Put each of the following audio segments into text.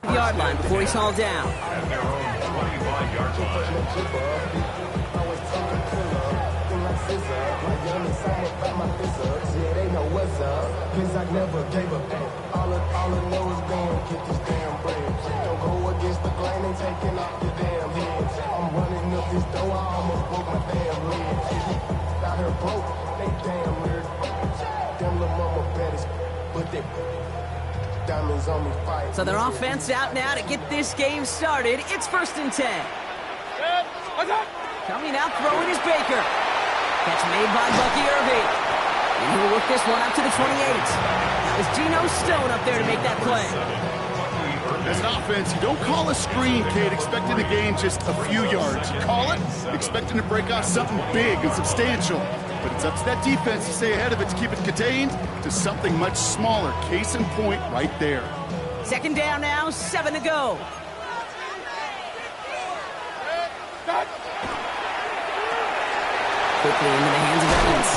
Yard line before he's hauled down. At their own 25-yard line. So their offense out now to get this game started. It's 1st and 10. Coming out throwing is Baker. Catch made by Bucky Irving. And he'll work this one up to the 28. That was Geno Stone up there to make that play. As an offense, you don't call a screen, kid, expecting to gain just a few yards. You call it expecting to break off something big and substantial. But it's up to that defense to stay ahead of it, to keep it contained to something much smaller. Case in point right there. 2nd down now, 7 to go. Quickly into the hands of Evans.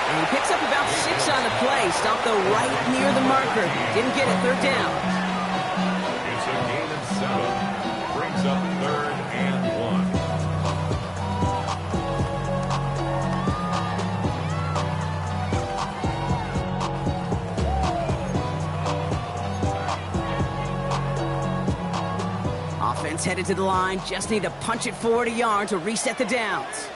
And he picks up about 6 on the play. Stopped though right near the marker. Didn't get it. 3rd down. It's a gain of 7. Brings up 3rd and 1. Offense headed to the line. Just need to punch it forward a yard to reset the downs.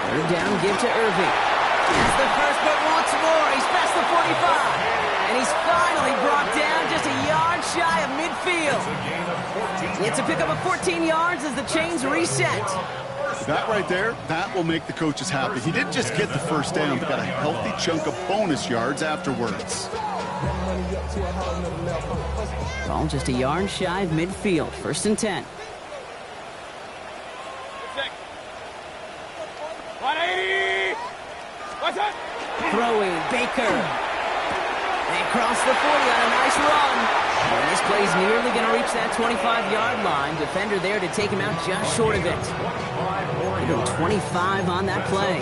3rd down, give to Irving. That's the first, but once more, he's past the 45. And he's finally brought down just a yard shy of midfield. It's a pickup of 14 yards as the chains reset. That right there, that will make the coaches happy. He didn't just get the 1st down, but got a healthy chunk of bonus yards afterwards. Ball just a yard shy of midfield. 1st and 10. 180. What's up? Throwing, Baker. They cross the 40 on a nice run. And this play's nearly going to reach that 25-yard line. Defender there to take him out just short of it. Even 25 on that play.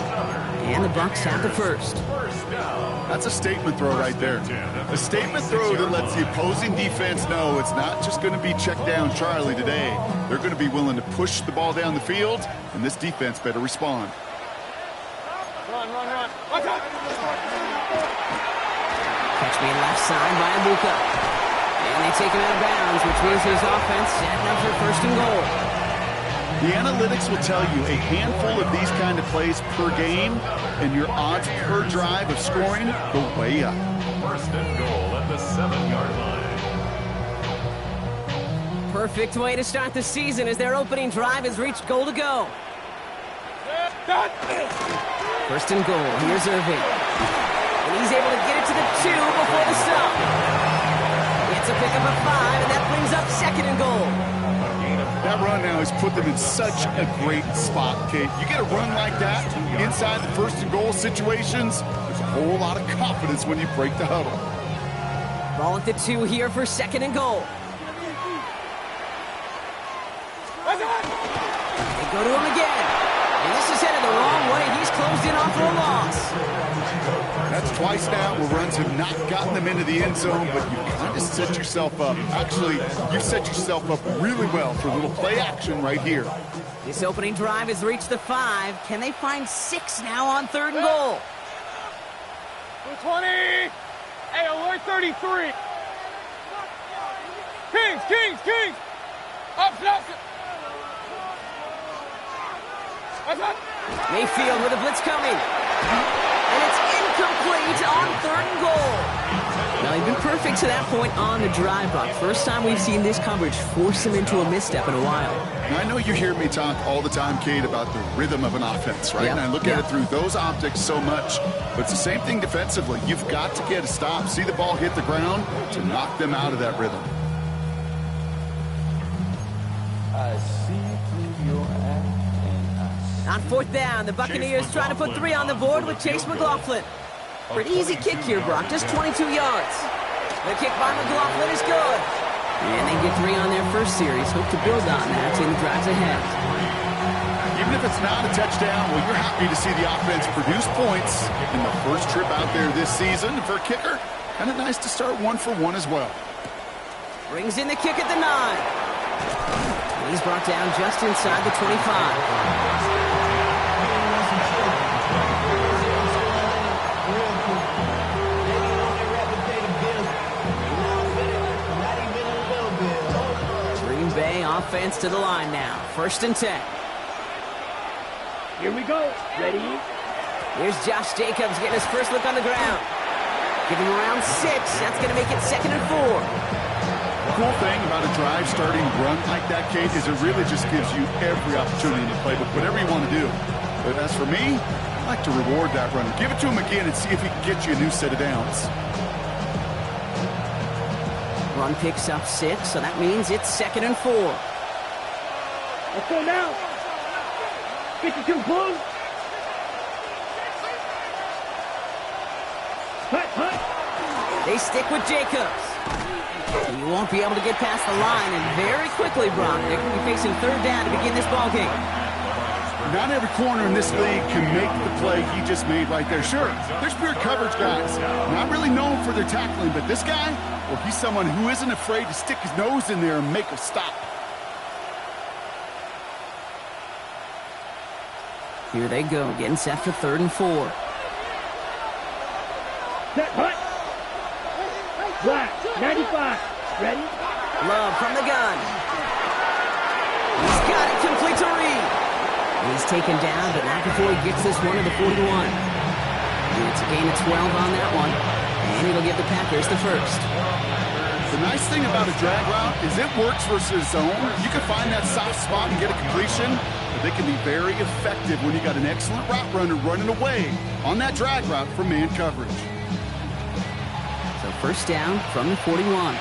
And the Bucs have the 1st. That's a statement throw right there. A statement throw that lets the opposing defense know it's not just going to be check down Charlie today. They're going to be willing to push the ball down the field, and this defense better respond. Run. What's up? Catch being left side by Abuka. And they take him out of bounds, which means his offense setting up for 1st and goal. The analytics will tell you a handful of these kind of plays per game, and your odds per drive of scoring go way up. 1st and goal at the 7-yard line. Perfect way to start the season as their opening drive has reached goal to go. 1st and goal. Here's Irving. And he's able to get it to the 2 before the stop. It's a pickup of 5, and that brings up 2nd and goal. That run now has put them in such a great spot, Kate. You get a run like that inside the 1st and goal situations, there's a whole lot of confidence when you break the huddle. Ball at the 2 here for 2nd and goal. They go to him again. And this is headed the wrong way. He's closed in on for a loss. That's twice now where runs have not gotten them into the end zone, but you kind of set yourself up. Actually, you set yourself up really well for a little play action right here. This opening drive has reached the 5. Can they find 6 now on 3rd and goal? 220. Hey, alert 33. Kings. Up. What's up? Mayfield with a blitz coming. And it's incomplete on 3rd and goal. Now, he's been perfect to that point on the drive, Buck. First time we've seen this coverage force him into a misstep in a while. Now, I know you hear me talk all the time, Kate, about the rhythm of an offense, right? And I look at it through those optics so much. But it's the same thing defensively. You've got to get a stop, see the ball hit the ground to knock them out of that rhythm. I see through your act. On 4th down, the Buccaneers trying to put 3 on the board with Chase McLaughlin. Pretty easy kick here, Brock, just 22 yards. The kick by McLaughlin is good. And they get 3 on their first series. Hope to build on that in the drives ahead. Even if it's not a touchdown, well, you're happy to see the offense produce points in the first trip out there this season. For a kicker, kind of nice to start 1 for 1 as well. Brings in the kick at the 9. He's brought down just inside the 25. Green Bay offense to the line now. 1st and 10. Here we go. Ready? Here's Josh Jacobs getting his first look on the ground. Give him around 6. That's going to make it 2nd and 4. The cool thing about a drive starting run like that, Kate, is it really just gives you every opportunity in the playbook, whatever you want to do. But as for me, I like to reward that runner. Give it to him again and see if he can get you a new set of downs. Run picks up 6, so that means it's 2nd and 4. Let's go now. 52 Blues. Hut. They stick with Jacobs. He won't be able to get past the line, and very quickly, Brock, they're going to be facing 3rd down to begin this ballgame. Not every corner in this league can make the play he just made right there. Sure, there's pure coverage guys, not really known for their tackling, but this guy, well, he's someone who isn't afraid to stick his nose in there and make a stop. Here they go, getting set for 3rd and 4. Set, hut. Black, 95. Ready? Love from the gun. He's got it, complete to Reed. He's taken down, but not before he gets this one to the 41. And it's a gain of 12 on that one, and it'll give the Packers the first. The nice thing about a drag route is it works versus zone. You can find that soft spot and get a completion, but they can be very effective when you got an excellent route runner running away on that drag route for man coverage. So 1st down from the 41.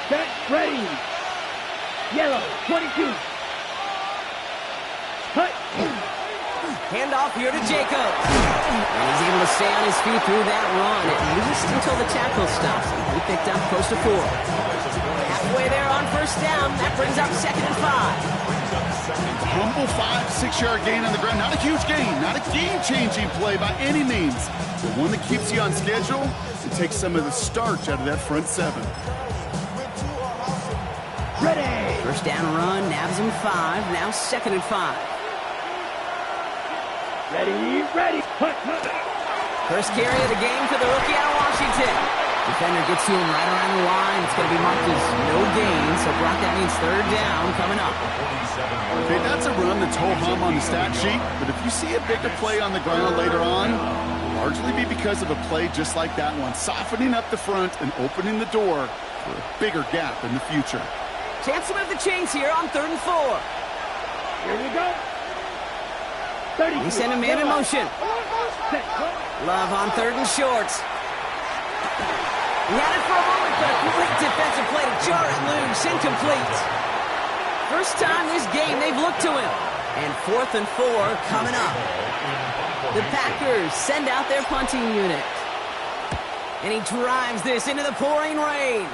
Set, ready. Yellow, 22. Hut. Handoff here to Jacobs. And he's able to stay on his feet through that run, at least until the tackle stops him. He picked up close to 4. Halfway there on 1st down. That brings up 2nd and 5. Humble 5-6-yard gain on the ground. Not a huge gain, not a game-changing play by any means, but one that keeps you on schedule and takes some of the starch out of that front 7. Ready. 1st down run, nabs him 5. Now 2nd and 5. Ready. Hut. First carry of the game for the rookie out of Washington. Defender gets to him right around the line. It's going to be marked as no gain, so Brock, that means 3rd down coming up. Okay, that's a run that's ho-hum on the stat sheet, but if you see a bigger play on the ground later on, it'll largely be because of a play just like that one, softening up the front and opening the door for a bigger gap in the future. Chance to move the chains here on 3rd and 4. Here we go. 30. He sent a man in motion. Love on 3rd and shorts. He had it for a moment, but a great defensive play to jar it loose, incomplete. First time this game they've looked to him. And 4th and 4 coming up. The Packers send out their punting unit. And he drives this into the pouring rain.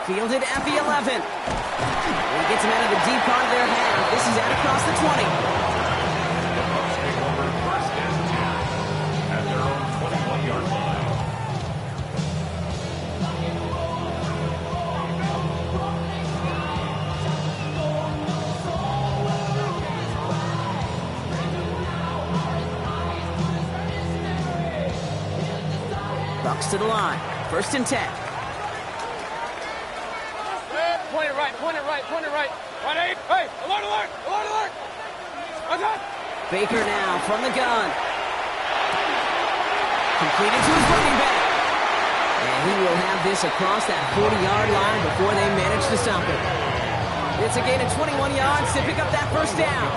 Fielded at the 11. And he gets him out of the deep part of their half. This is out across the 20. At their own 21-yard line. Bucs to the line. 1st and 10. Point it right. 1-8. Hey, alert. Attack. Baker now from the gun. Completed to his running back. And he will have this across that 40-yard line before they manage to stop it. It's a gain of 21 yards to pick up that 1st down.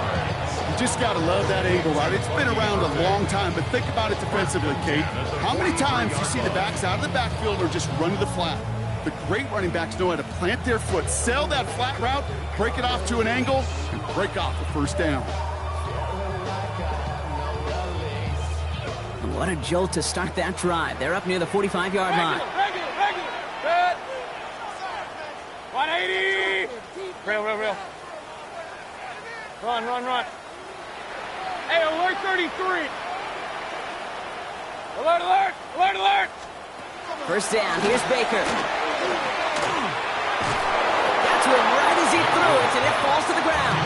You just got to love that angle, right? It's been around a long time, but think about it defensively, Kate. How many times you see the backs out of the backfield or just run to the flat? The great running backs know how to plant their foot, sell that flat route, break it off to an angle, and break off the 1st down. What a jolt to start that drive. They're up near the 45-yard line. Regular. Good. 180. Real. Run. Hey, alert 33. Alert. First down, here's Baker. Got to him right as he threw it, and it falls to the ground.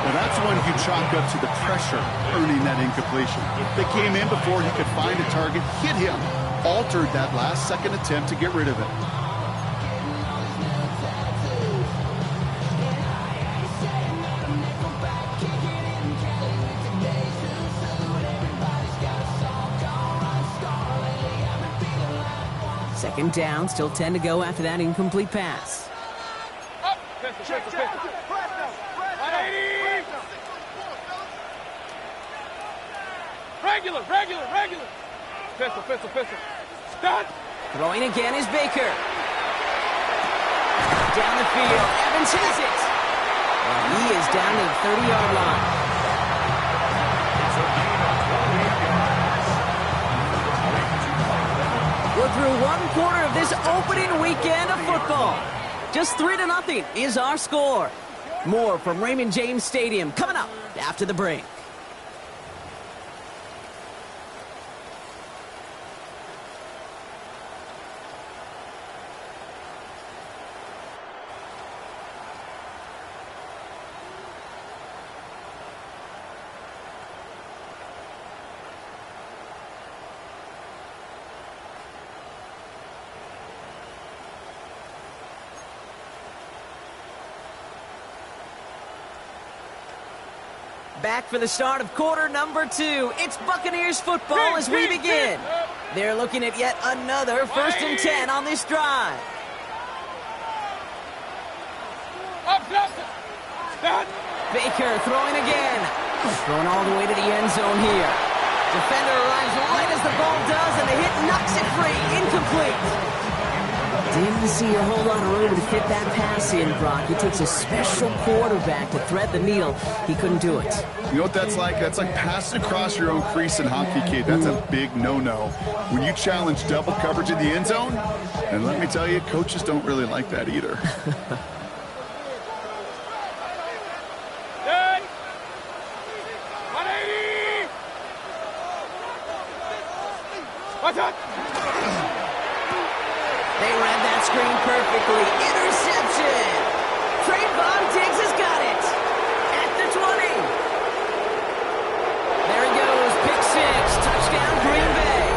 Now that's one you chalk up to the pressure earning that incompletion. They came in before he could find a target, hit him, altered that last-second attempt to get rid of it. Second down, still 10 to go after that incomplete pass. Up. Pistol. 180. Regular. Pistol. Stop. Throwing again is Baker. Down the field, Evans has it. And he is down to the 30-yard line. We're through one quarter of this opening weekend of football. Just 3-0 is our score. More from Raymond James Stadium coming up after the break. Back for the start of quarter number 2. It's Buccaneers football as we begin. They're looking at yet another 1st and 10 on this drive. Up. Baker throwing again. Throwing all the way to the end zone here. Defender arrives right as the ball does, and the hit knocks it free. Incomplete. Didn't see a whole lot of room to fit that pass in, Brock. It takes a special quarterback to thread the needle. He couldn't do it. You know what that's like? That's like passing across your own crease in hockey, kid. That's a big no-no. When you challenge double coverage in the end zone, and let me tell you, coaches don't really like that either. Good. 180. Watch out. They read that screen perfectly. Interception! Trayvon Diggs has got it. At the 20. There he goes. Pick 6. Touchdown, Green Bay.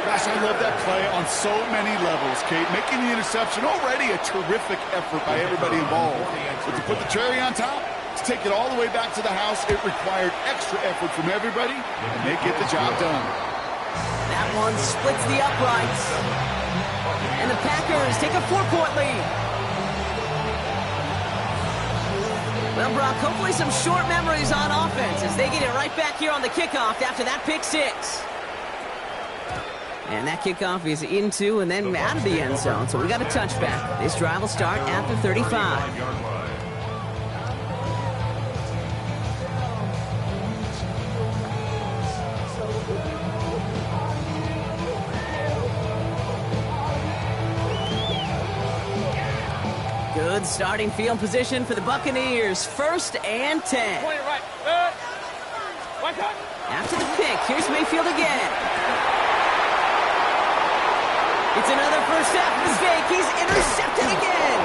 Gosh, I love that play on so many levels, Kate. Making the interception already a terrific effort by everybody involved. But to put the cherry on top, to take it all the way back to the house, it required extra effort from everybody, and they get the job done. That one splits the uprights. And the Packers take a 4-point lead. Well, Brock, hopefully some short memories on offense as they get it right back here on the kickoff after that pick 6. And that kickoff is into and then out of the end zone, so we got a touchback. This drive will start at the 35. Good starting field position for the Buccaneers. 1st and 10. Point it right. Good. One touch. After the pick, here's Mayfield again. It's another first half mistake. He's intercepted again.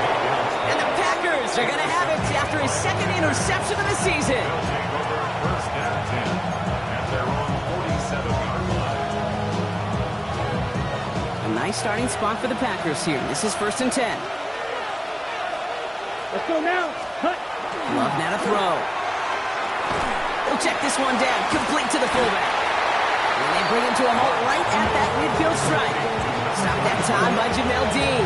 And the Packers are going to have it after his 2nd interception of the season. First and 10 at their own 47-yard line. A nice starting spot for the Packers here. This is 1st and 10. Let's go now. Cut. Love now to throw. We'll check this one down. Complete to the fullback. And they bring him to a halt right at that midfield stripe. Stopped that time by Jamel Dean.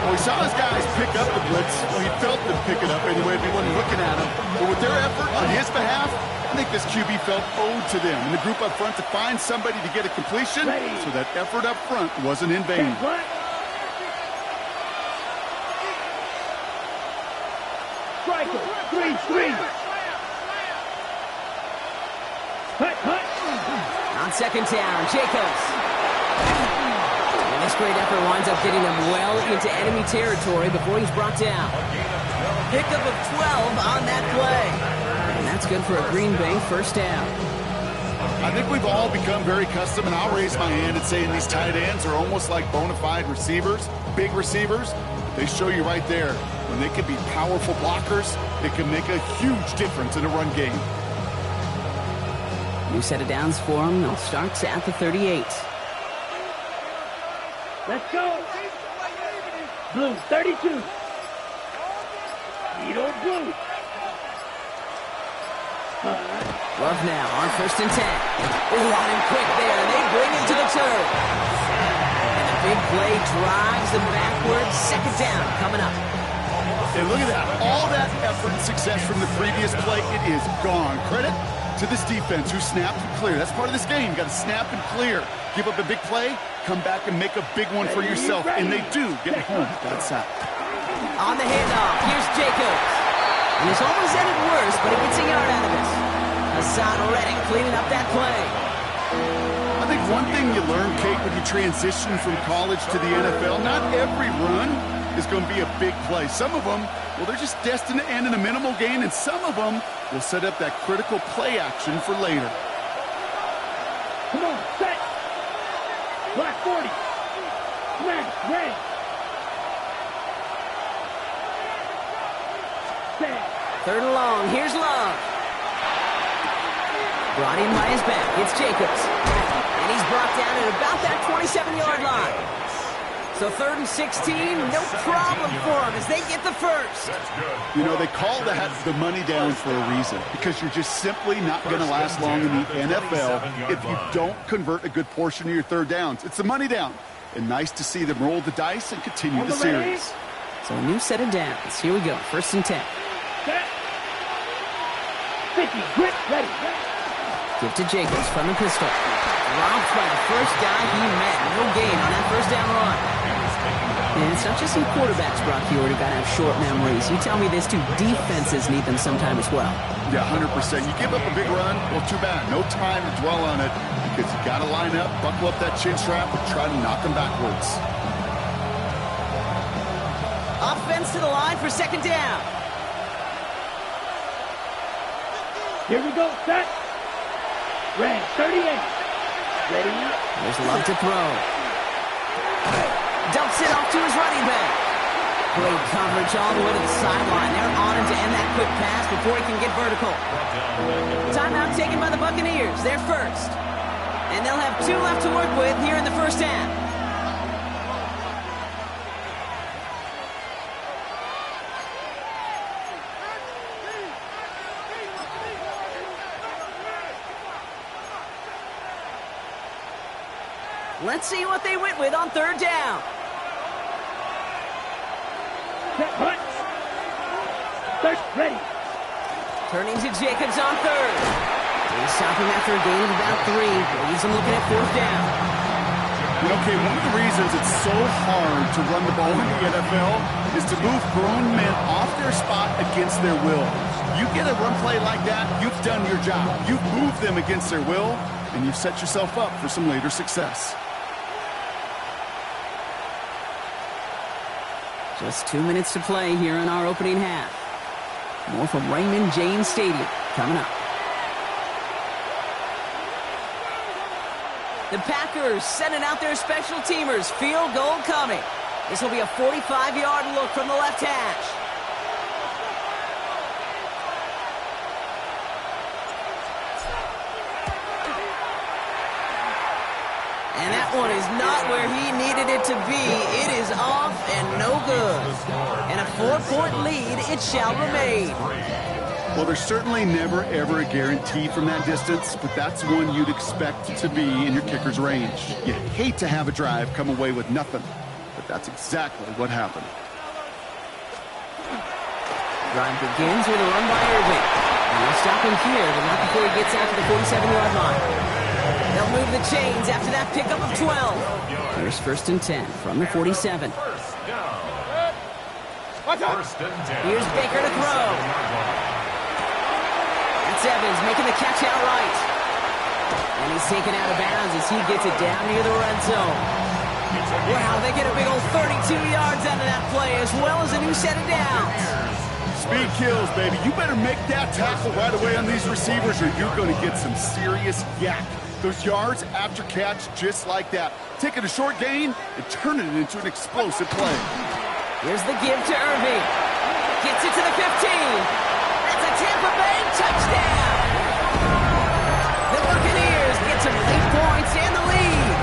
Well, we saw his guys pick up the blitz. Well, he felt them pick it up anyway if he wasn't looking at him. But with their effort on his behalf, I think this QB felt owed to them and the group up front to find somebody to get a completion, so that effort up front wasn't in vain. Striker. 3-3. Cut. On 2nd down, Jacobs. And this great effort winds up getting him well into enemy territory before he's brought down. Pickup of 12 on that play. And that's good for a Green Bay 1st down. I think we've all become very accustomed, and I'll raise my hand and say these tight ends are almost like bona fide receivers, big receivers. They show you right there, when they can be powerful blockers, it can make a huge difference in a run game. New set of downs for them. They'll start at the 38. Let's go. Blue, 32. Needle blue. Love now on 1st and 10. They want him quick there. They bring him to the turf. And the big play drives them backwards. 2nd down coming up. And look at that. All that effort and success from the previous play, it is gone. Credit to this defense who snapped and cleared. That's part of this game. You got to snap and clear. Give up a big play, come back and make a big one for yourself. And they do get home. That's that. On the handoff, here's Jacobs. And it's almost ended worse, but he gets a yard out of this. Hassan Reddick cleaning up that play. I think one thing you learn, Kate, when you transition from college to the NFL, not every run is going to be a big play. Some of them, well, they're just destined to end in a minimal gain, and some of them will set up that critical play action for later. Come on, set. Black 40. Red, red. Set. 3rd and long, here's Love. Brought in by his back, it's Jacobs. And he's brought down at about that 27-yard line. So 3rd and 16, no problem for them as they get the first. You know, they call that the money down for a reason, because you're just simply not going to last long in the NFL if you don't convert a good portion of your 3rd downs. It's the money down. And nice to see them roll the dice and continue the series. So a new set of downs. Here we go, 1st and 10. Set. 50, grip, ready. Give to Jacobs from the pistol. Dropped by the first guy he met. No gain on that 1st down run. And it's not just some quarterbacks, Brock, you already got to have short memories. You tell me this too, defenses need them sometime as well. Yeah, 100%. You give up a big run, well, too bad. No time to dwell on it, because you got to line up, buckle up that chin strap, and try to knock them backwards. Offense to the line for 2nd down. Here we go, set. Red, 38. Ready. There's Love to throw. Dumps it off to his running back. Great coverage all the way to the sideline. They're on him to end that quick pass before he can get vertical. Timeout taken by the Buccaneers. They're first. And they'll have 2 left to work with here in the 1st half. Let's see what they went with on 3rd down. Set, hunt. 3rd, ready. Turning to Jacobs on 3rd. They stop him after a gain of about 3. Leaves him looking at 4th down. Okay, one of the reasons it's so hard to run the ball in the NFL is to move grown men off their spot against their will. You get a run play like that, you've done your job. You've moved them against their will, and you've set yourself up for some later success. Just 2 minutes to play here in our opening half. More from Raymond James Stadium coming up. The Packers sending out their special teamers. Field goal coming. This will be a 45-yard look from the left hash. And that one is not where he needed it to be. It is off and no good. And a 4-point lead, it shall remain. Well, there's certainly never, ever a guarantee from that distance, but that's one you'd expect to be in your kicker's range. You hate to have a drive come away with nothing, but that's exactly what happened. Drive begins with a run by Irving. And they'll stop him here, but not before he gets out to the 47-yard line. They'll move the chains after that pickup of 12. Here's 1st and 10 from the 47. Here's Baker to throw. That's Evans making the catch outright. And he's taken out of bounds as he gets it down near the red zone. Wow, they get a big old 32 yards out of that play as well as a new set of downs. Speed kills, baby. You better make that tackle right away on these receivers or you're going to get some serious yak. Those yards after catch just like that. Taking a short gain and turning it into an explosive play. Here's the give to Irving. Gets it to the 15. That's a Tampa Bay touchdown. The Buccaneers get some late points and the lead.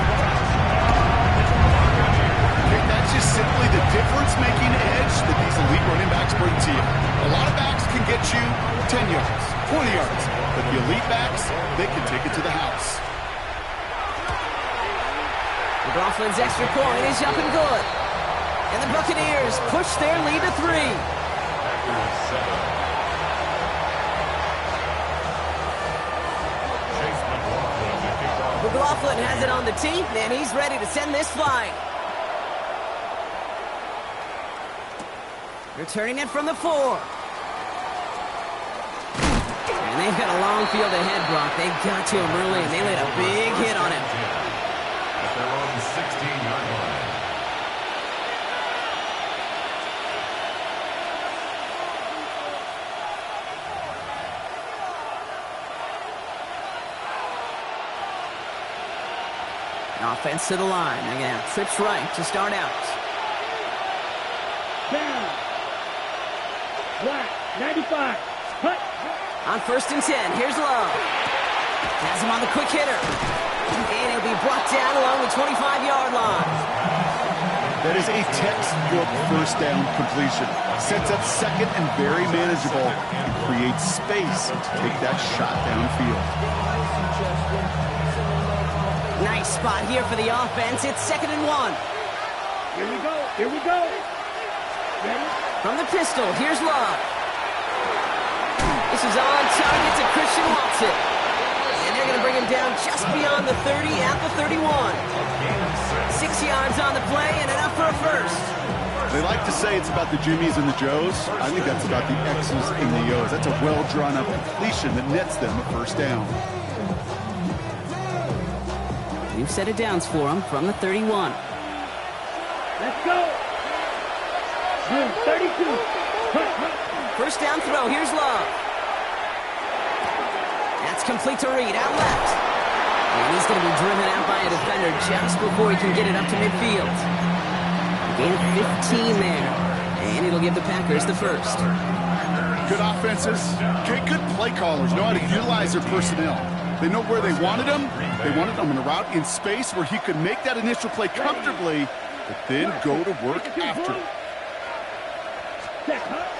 Okay, that's just simply the difference-making edge that these elite running backs bring to you. A lot of backs can get you 10 yards, 20 yards, but the elite backs, they can take it to the house. McLaughlin's extra point is up and good. And the Buccaneers push their lead to 3. McLaughlin has it on the tee, and he's ready to send this flying. Returning it from the 4. And they've got a long field ahead, Brock. They got to him early, and they laid a big hit on him. At their own 16-yard line. Offense to the line. Again, trips right to start out. Down. Black. 95. Cut. On 1st and 10, here's Love. Has him on the quick hitter. And he'll be brought down along the 25-yard line. That is a textbook first down completion. Sets up second and very manageable and creates space to take that shot downfield. Nice spot here for the offense. It's 2nd and 1. Here we go. Here we go. Ready? From the pistol, here's Love. This is on target to Christian Watson. And they're going to bring him down just beyond the 30 at the 31. 6 yards on the play and enough for a first. They like to say it's about the Jimmies and the Joes. I think that's about the X's and the O's. That's a well-drawn-up completion that nets them a first down. New set of downs for him from the 31. Let's go. 32. First down throw. Here's Love. That's complete to Reed out left. And he's going to be driven out by a defender just before he can get it up to midfield. Gain of 15 there. And it'll give the Packers the first. Good offenses. Okay, good play callers know how to utilize their personnel. They know where they wanted him. They wanted him in a route in space where he could make that initial play comfortably, but then go to work after.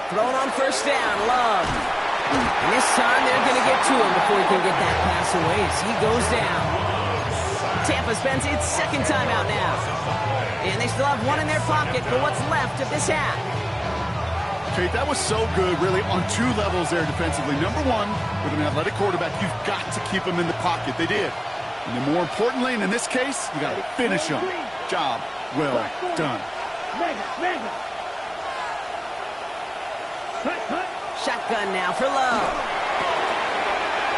Thrown on first down, Love. And this time they're going to get to him before he can get that pass away as he goes down. Tampa spends its 2nd time out now. And they still have one in their pocket for what's left of this half. Okay, that was so good, really, on 2 levels there defensively. Number 1, with an athletic quarterback, you've got to keep him in the pocket. They did. And then more importantly, and in this case, you got to finish him. Job well done. Mega. Cut. Shotgun now for Love.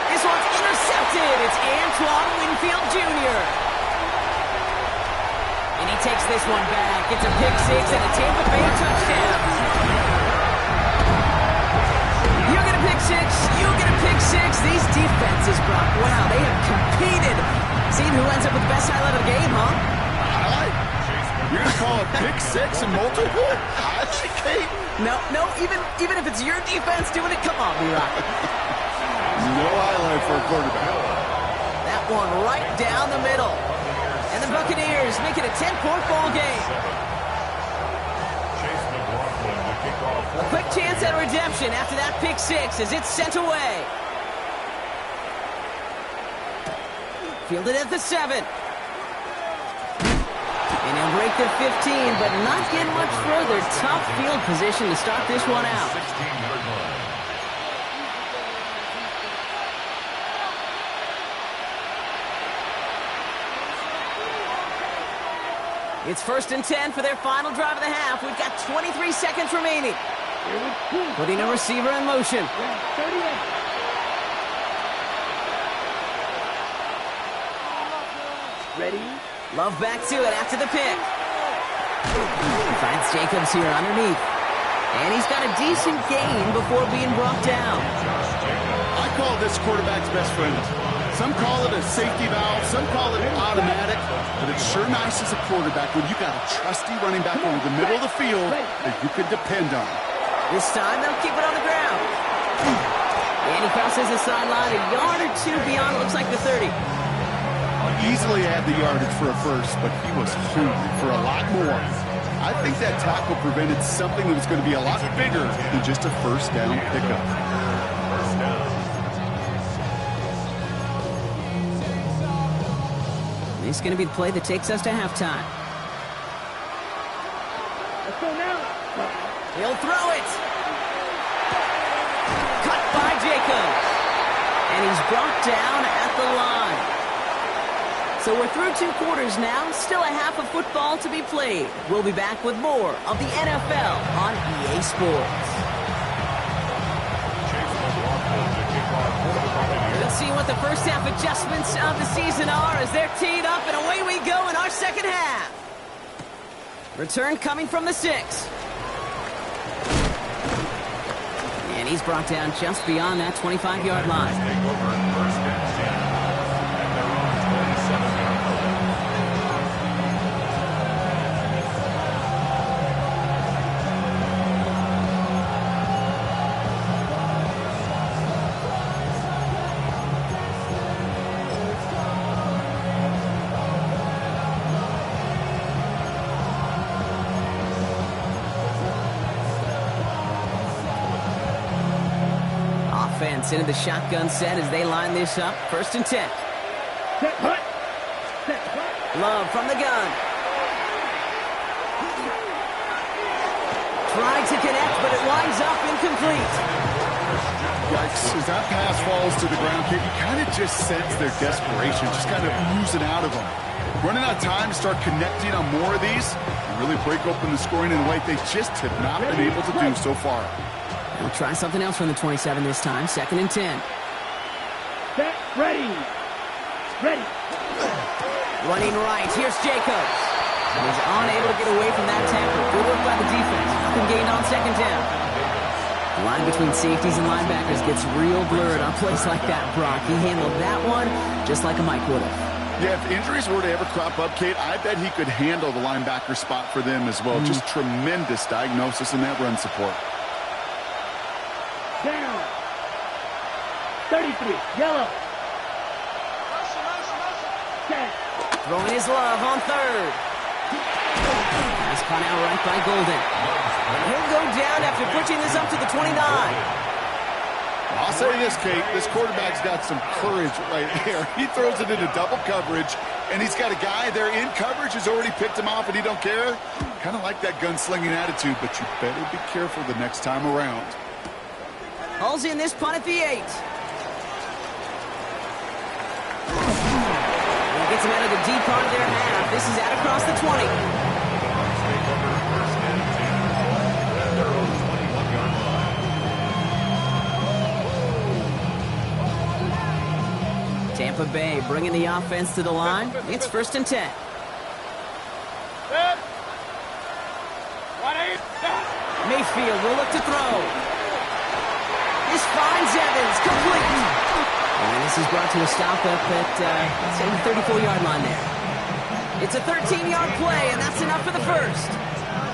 This one's intercepted. It's Antoine Winfield Jr. And he takes this one back. It's a pick 6 and a Tampa Bay touchdown. You get a pick 6. You get a pick 6. These defenses, Brock, wow, they have competed. Seeing who ends up with the best highlight of the game, huh? Highlight? You're going to call a pick 6 and multiple? Highlight, Kate? No, even if it's your defense doing it, come on, B-Rock. No highlight for a quarterback. That one right down the middle. And the Buccaneers make it a 10-point ball game. A quick chance at redemption after that pick 6 as it's sent away. Fielded at the 7. And he'll break the 15, but not get much further. Tough field position to start this one out. 16-yard line. It's 1st and 10 for their final drive of the half. We've got 23 seconds remaining. Putting a receiver in motion. 38. Ready? Love back to it after the pick. He finds Jacobs here underneath. And he's got a decent gain before being brought down. I call this quarterback's best friend. Some call it a safety valve, some call it automatic, but it's sure nice as a quarterback when you got a trusty running back over the middle of the field that you can depend on. This time, they'll keep it on the ground. And he crosses the sideline a yard or two beyond, looks like the 30. Easily had the yardage for a first, but he was hungry for a lot more. I think that tackle prevented something that was going to be a lot bigger than just a first down pickup. This is going to be the play that takes us to halftime. Let's go now. He'll throw it. Cut by Jacobs. And he's brought down at the line. So we're through 2 quarters now. Still a half of football to be played. We'll be back with more of the NFL on EA Sports. Let's see what the first half adjustments of the season are as they're teed up, and away we go in our second half. Return coming from the 6. And he's brought down just beyond that 25-yard line. Into the shotgun set as they line this up. 1st and 10. Set, hut. Set, hut. Love from the gun. Trying to connect, but it winds up incomplete. Yikes, as that pass falls to the ground, Kate, you kind of just sense their desperation, just kind of oozing out of them. Running out of time to start connecting on more of these and really break open the scoring in a way they just have not been able to do so far. We'll try something else from the 27 this time. 2nd and 10. Set, ready. Ready. Running right. Here's Jacobs. And he's unable to get away from that tackle. Good work by the defense. Nothing gained on 2nd down. The line between safeties and linebackers gets real blurred on plays like that, Brock. He handled that one just like a Mike would have. Yeah, if injuries were to ever crop up, Kate, I bet he could handle the linebacker spot for them as well. Just tremendous diagnosis in that run support. Down. 33. Yellow. Set. Throwing his love on 3rd. Nice caught out right by Golden. And he'll go down after pushing this up to the 29. I'll say this, Kate. This quarterback's got some courage right here. He throws it into double coverage, and he's got a guy there in coverage who's already picked him off, and he don't care. Kind of like that gunslinging attitude, but you better be careful the next time around. Hauls in this punt at the 8. And gets him out of the deep part of their half. This is out across the 20. Tampa Bay bringing the offense to the line. It's 1st and 10. Mayfield will look to throw. This finds Evans, complete. And this is brought to a stop up at, say, the 34-yard line there. It's a 13-yard play, and that's enough for the first.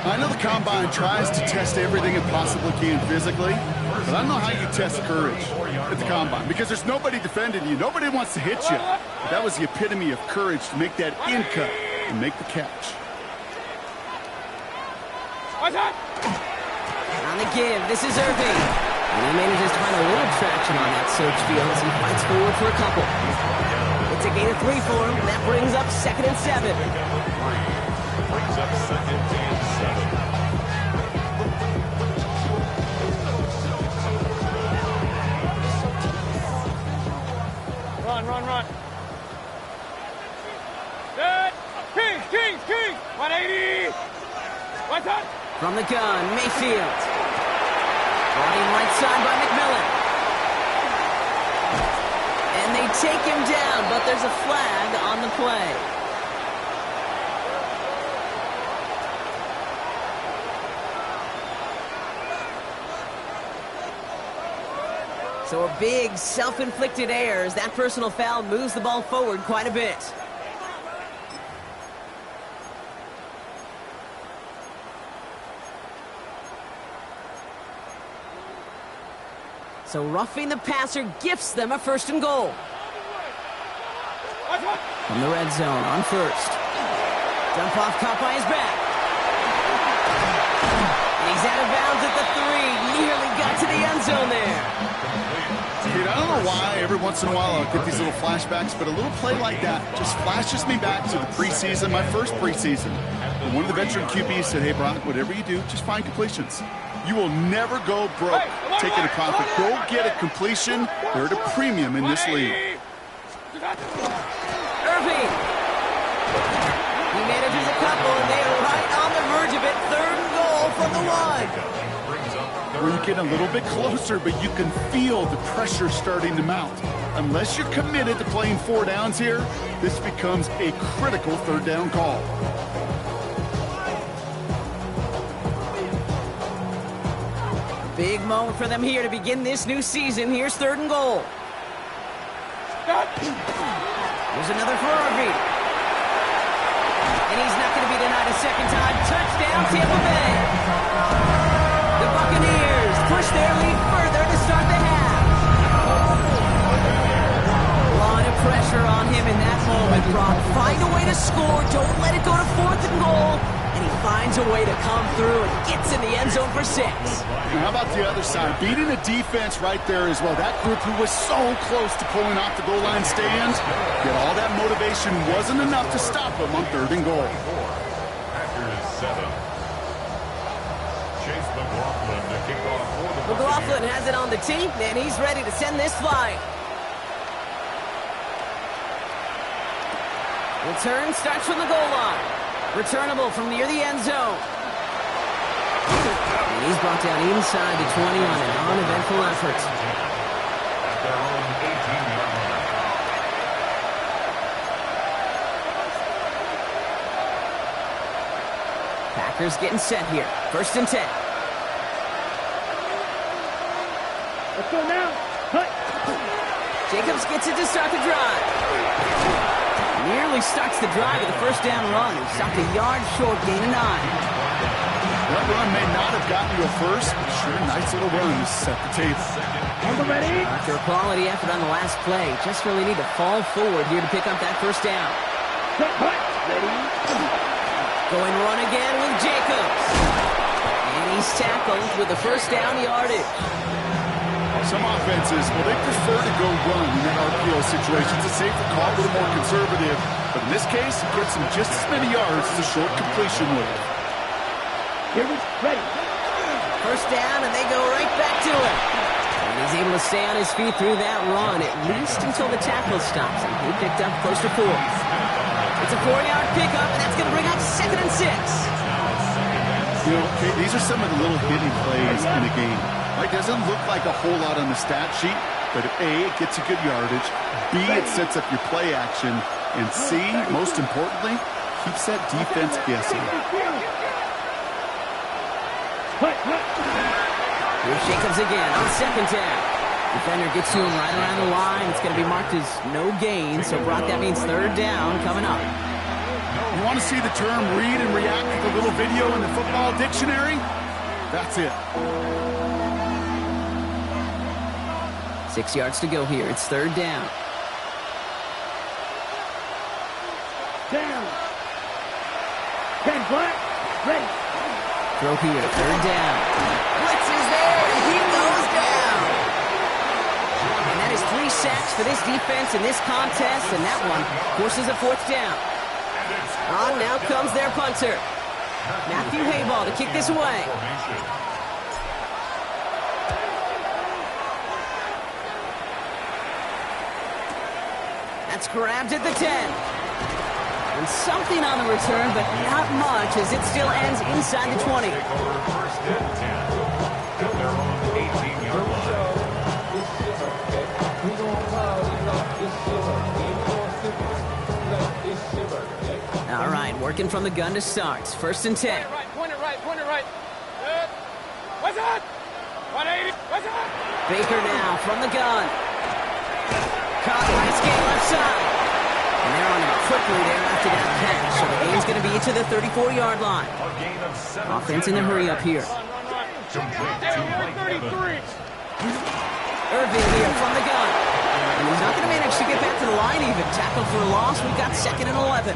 I know the Combine tries to test everything it possibly can physically, but I don't know how you test courage at the Combine because there's nobody defending you. Nobody wants to hit you. But that was the epitome of courage to make that in cut and make the catch. On the give, this is Irving. And he manages to find a little traction on that search field as he fights forward for a couple. It's a gain of 3 for him, and that brings up 2nd and 7. Brings up 2nd and 7. Run. Good. Kings. 180. What's up? From the gun, Mayfield. Running right side by McMillan. And they take him down, but there's a flag on the play. So a big self-inflicted error as that personal foul moves the ball forward quite a bit. So roughing the passer gifts them a 1st and goal. From the red zone on 1st. Dump off caught by his back. And he's out of bounds at the 3. Nearly got to the end zone there. Dude, I don't know why every once in a while I'll get these little flashbacks, but a little play like that just flashes me back to the preseason, my first preseason. And one of the veteran QBs said, hey, Brock, whatever you do, just find completions. You will never go broke taking a profit. Go get a completion. They're at a premium in this league. Irving. He manages a couple, and they are right on the verge of it. 3rd and goal from the 1. Where you get a little bit closer, but you can feel the pressure starting to mount. Unless you're committed to playing 4 downs here, this becomes a critical 3rd down call. Big moment for them here to begin this new season. Here's 3rd and goal. There's another for Irving. And he's not going to be denied a second time. Touchdown, Tampa Bay. The Buccaneers push their lead further to start the half. A lot of pressure on him in that moment, Brock. Find a way to score. Don't let it go to 4th and goal. And he finds a way to come through and gets in the end zone for 6. Now, how about the other side? Beating the defense right there as well. That group who was so close to pulling off the goal line stands, yet all that motivation wasn't enough to stop them on 3rd and goal. Packers 7. Chase McLaughlin to kick off for the Bucs. McLaughlin has it on the tee, and he's ready to send this flying. Return starts from the goal line. Returnable from near the end zone. And he's brought down inside the 20 on an uneventful effort. At their own 18-yard line. Packers getting set here. 1st and 10. Let's go now. Cut. Jacobs gets it to start the drive. Nearly starts the drive with a 1st down run. He stopped a yard short, gain of 9. That run may not have gotten you a first, but sure, nice little run to set the table. Ready? After a quality effort on the last play, just really need to fall forward here to pick up that 1st down. Ready? Going run again with Jacobs. And he's tackled with the 1st down yardage. Some offenses, well, they prefer to go run in that RPO situation. It's a safer call, a little more conservative. But in this case, it gets him just as many yards as a short completion would. Here we ready. 1st down, and they go right back to it. And he's able to stay on his feet through that run, at least until the tackle stops him. He picked up close to 4. It's a 4-yard pickup, and that's going to bring up 2nd and 6. You know, okay, these are some of the little hidden plays in a game. Like, doesn't look like a whole lot on the stat sheet, but A, it gets you good yardage, B, it sets up your play action, and C, most importantly, keeps that defense guessing. Here's Jacobs again on 2nd down. Defender gets to him right around the line. It's going to be marked as no gain, so Brock, that means 3rd down coming up. You want to see the term read and react with a little video in the football dictionary? That's it. 6 yards to go here. It's 3rd down. Down. 10 black. Ready. Throw here. 3rd down. Blitz is there, and he goes down. And that is 3 sacks for this defense in this contest, and that one forces a 4th down. On now comes their punter. Matthew Hayball to kick this away. That's grabbed at the 10. And something on the return, but not much, as it still ends inside the 20. Take over 1st and 10 at their own 18-yard line. All right, working from the gun to start. 1st and 10. Point it right. Good. What's that? 180. What's that? Baker now from the gun. Caught risky left side. And they're on him quickly there after that catch. So the game's going to be to the 34-yard line. Offense in the hurry up here. Irving here from the gun. And he's not going to manage to get back to the line even. Tackle for a loss. We've got 2nd and 11.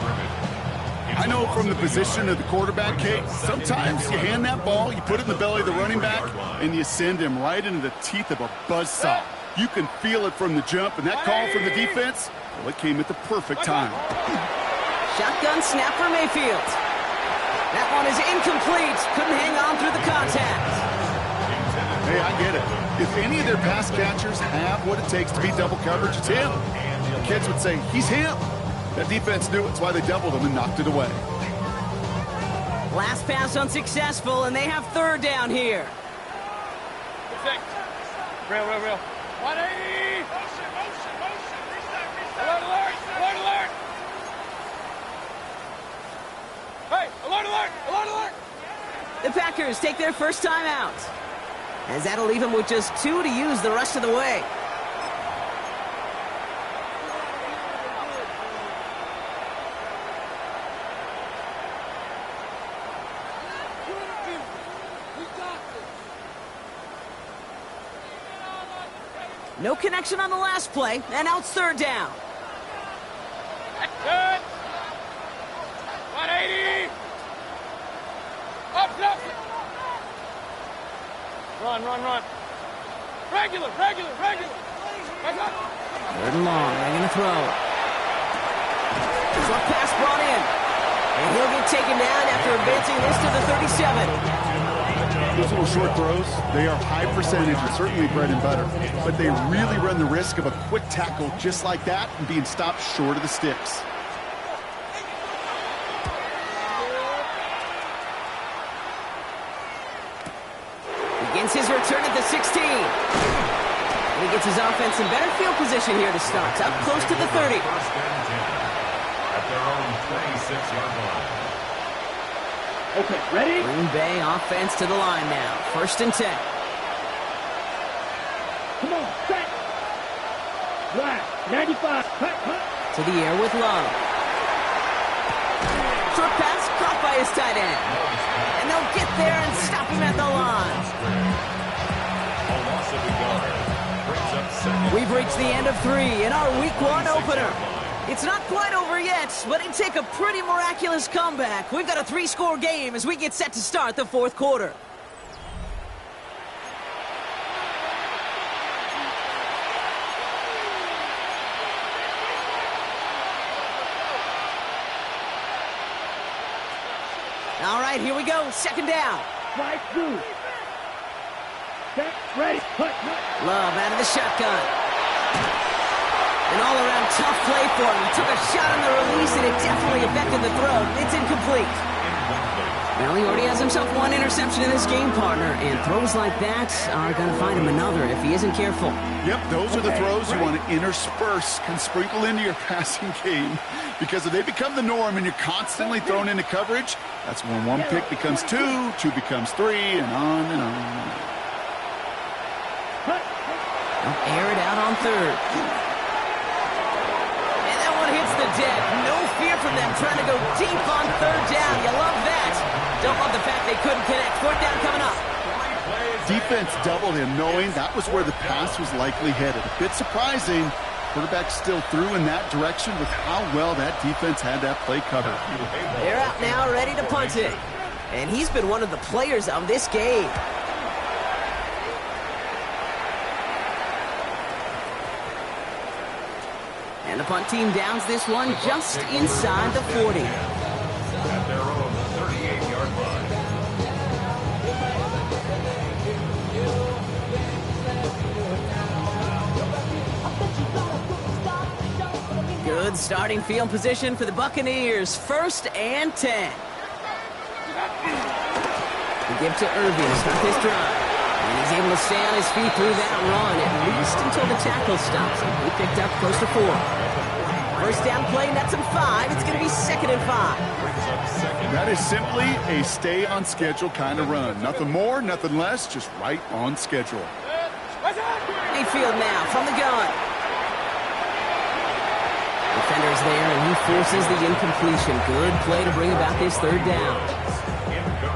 I know from the position of the quarterback, Kate, sometimes you hand that ball, you put it in the belly of the running back, and you send him right into the teeth of a buzzsaw. You can feel it from the jump, and that call from the defense, well, it came at the perfect time. Shotgun snap for Mayfield. That one is incomplete. Couldn't hang on through the contact. Hey, I get it. If any of their pass catchers have what it takes to beat double coverage, it's him. The kids would say, he's him. That defense knew it. That's why they doubled him and knocked it away. Last pass unsuccessful, and they have 3rd down here. Real. 180! Alert! Hey, alert! The Packers take their first time out, as that'll leave them with just 2 to use the rest of the way. No connection on the last play, and now it's 3rd down. Good. 180! Up! Run. Regular. Back up. 3rd and long, they're going to throw. Short pass brought in. And he'll get taken down after advancing this to the 37. Those little short throws, they are high percentage and certainly bread and butter. But they really run the risk of a quick tackle just like that and being stopped short of the sticks. Begins his return at the 16. And he gets his offense in better field position here to start. Up close to the 30. At their own 26-yard line. Okay, ready? Green Bay offense to the line now. 1st and 10. Come on, set. Right, 95. Cut. To the air with Love. Short pass caught by his tight end. And they'll get there and stop him at the line. A loss of the guard. Brings up 2nd. We've reached the end of 3 in our Week 1 opener. It's not quite over yet, but it'd take a pretty miraculous comeback. We've got a 3-score game as we get set to start the 4th quarter. All right, here we go. 2nd down. Right through. Set, ready, cut. Love out of the shotgun. An all-around tough play for him. He took a shot on the release, and it definitely affected the throw. It's incomplete. Well, he already has himself 1 interception in this game, partner, and throws like that are going to find him another if he isn't careful. Yep, those are the throws you want to intersperse and sprinkle into your passing game. Because if they become the norm and you're constantly thrown into coverage, that's when 1 pick becomes 2, 2 becomes 3, and on and on. They'll air it out on 3rd. Hits the deck. No fear from them trying to go deep on 3rd down. You love that. Don't love the fact they couldn't connect. 4th down coming up. Defense doubled him knowing that was where the pass was likely headed. A bit surprising. Quarterback still threw in that direction with how well that defense had that play covered. They're out now ready to punt it. And he's been one of the players of this game. And the punt team downs this one just inside the 40. At their own 38-yard line. Good starting field position for the Buccaneers. 1st and 10. The give to Irving to start this drive. And he's able to stay on his feet through that run, at least until the tackle stops him. He picked up close to 4. 1st down play, nets him 5. It's going to be 2nd and 5. That is simply a stay on schedule kind of run. Nothing more, nothing less, just right on schedule. Mayfield now from the gun. Defender's there, and he forces the incompletion. Good play to bring about this third down.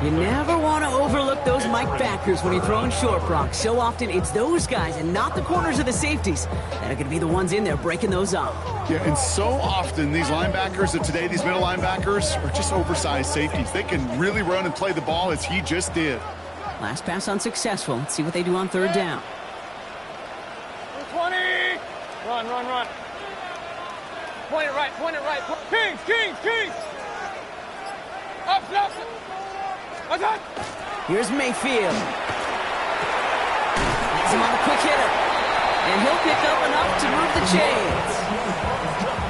You never want to overlook those Mike backers when you're throwing short, Brock. So often it's those guys and not the corners or the safeties that are going to be the ones in there breaking those off. Yeah, and so often these linebackers of today, these middle linebackers, are just oversized safeties. They can really run and play the ball as he just did. Last pass unsuccessful. Let's see what they do on third down. 20! Run, run, run. Point it right, point it right. Kings, Kings, Kings! Up, up! What's that? Here's Mayfield. Has him on a quick hitter. And he'll pick up enough to move the chains.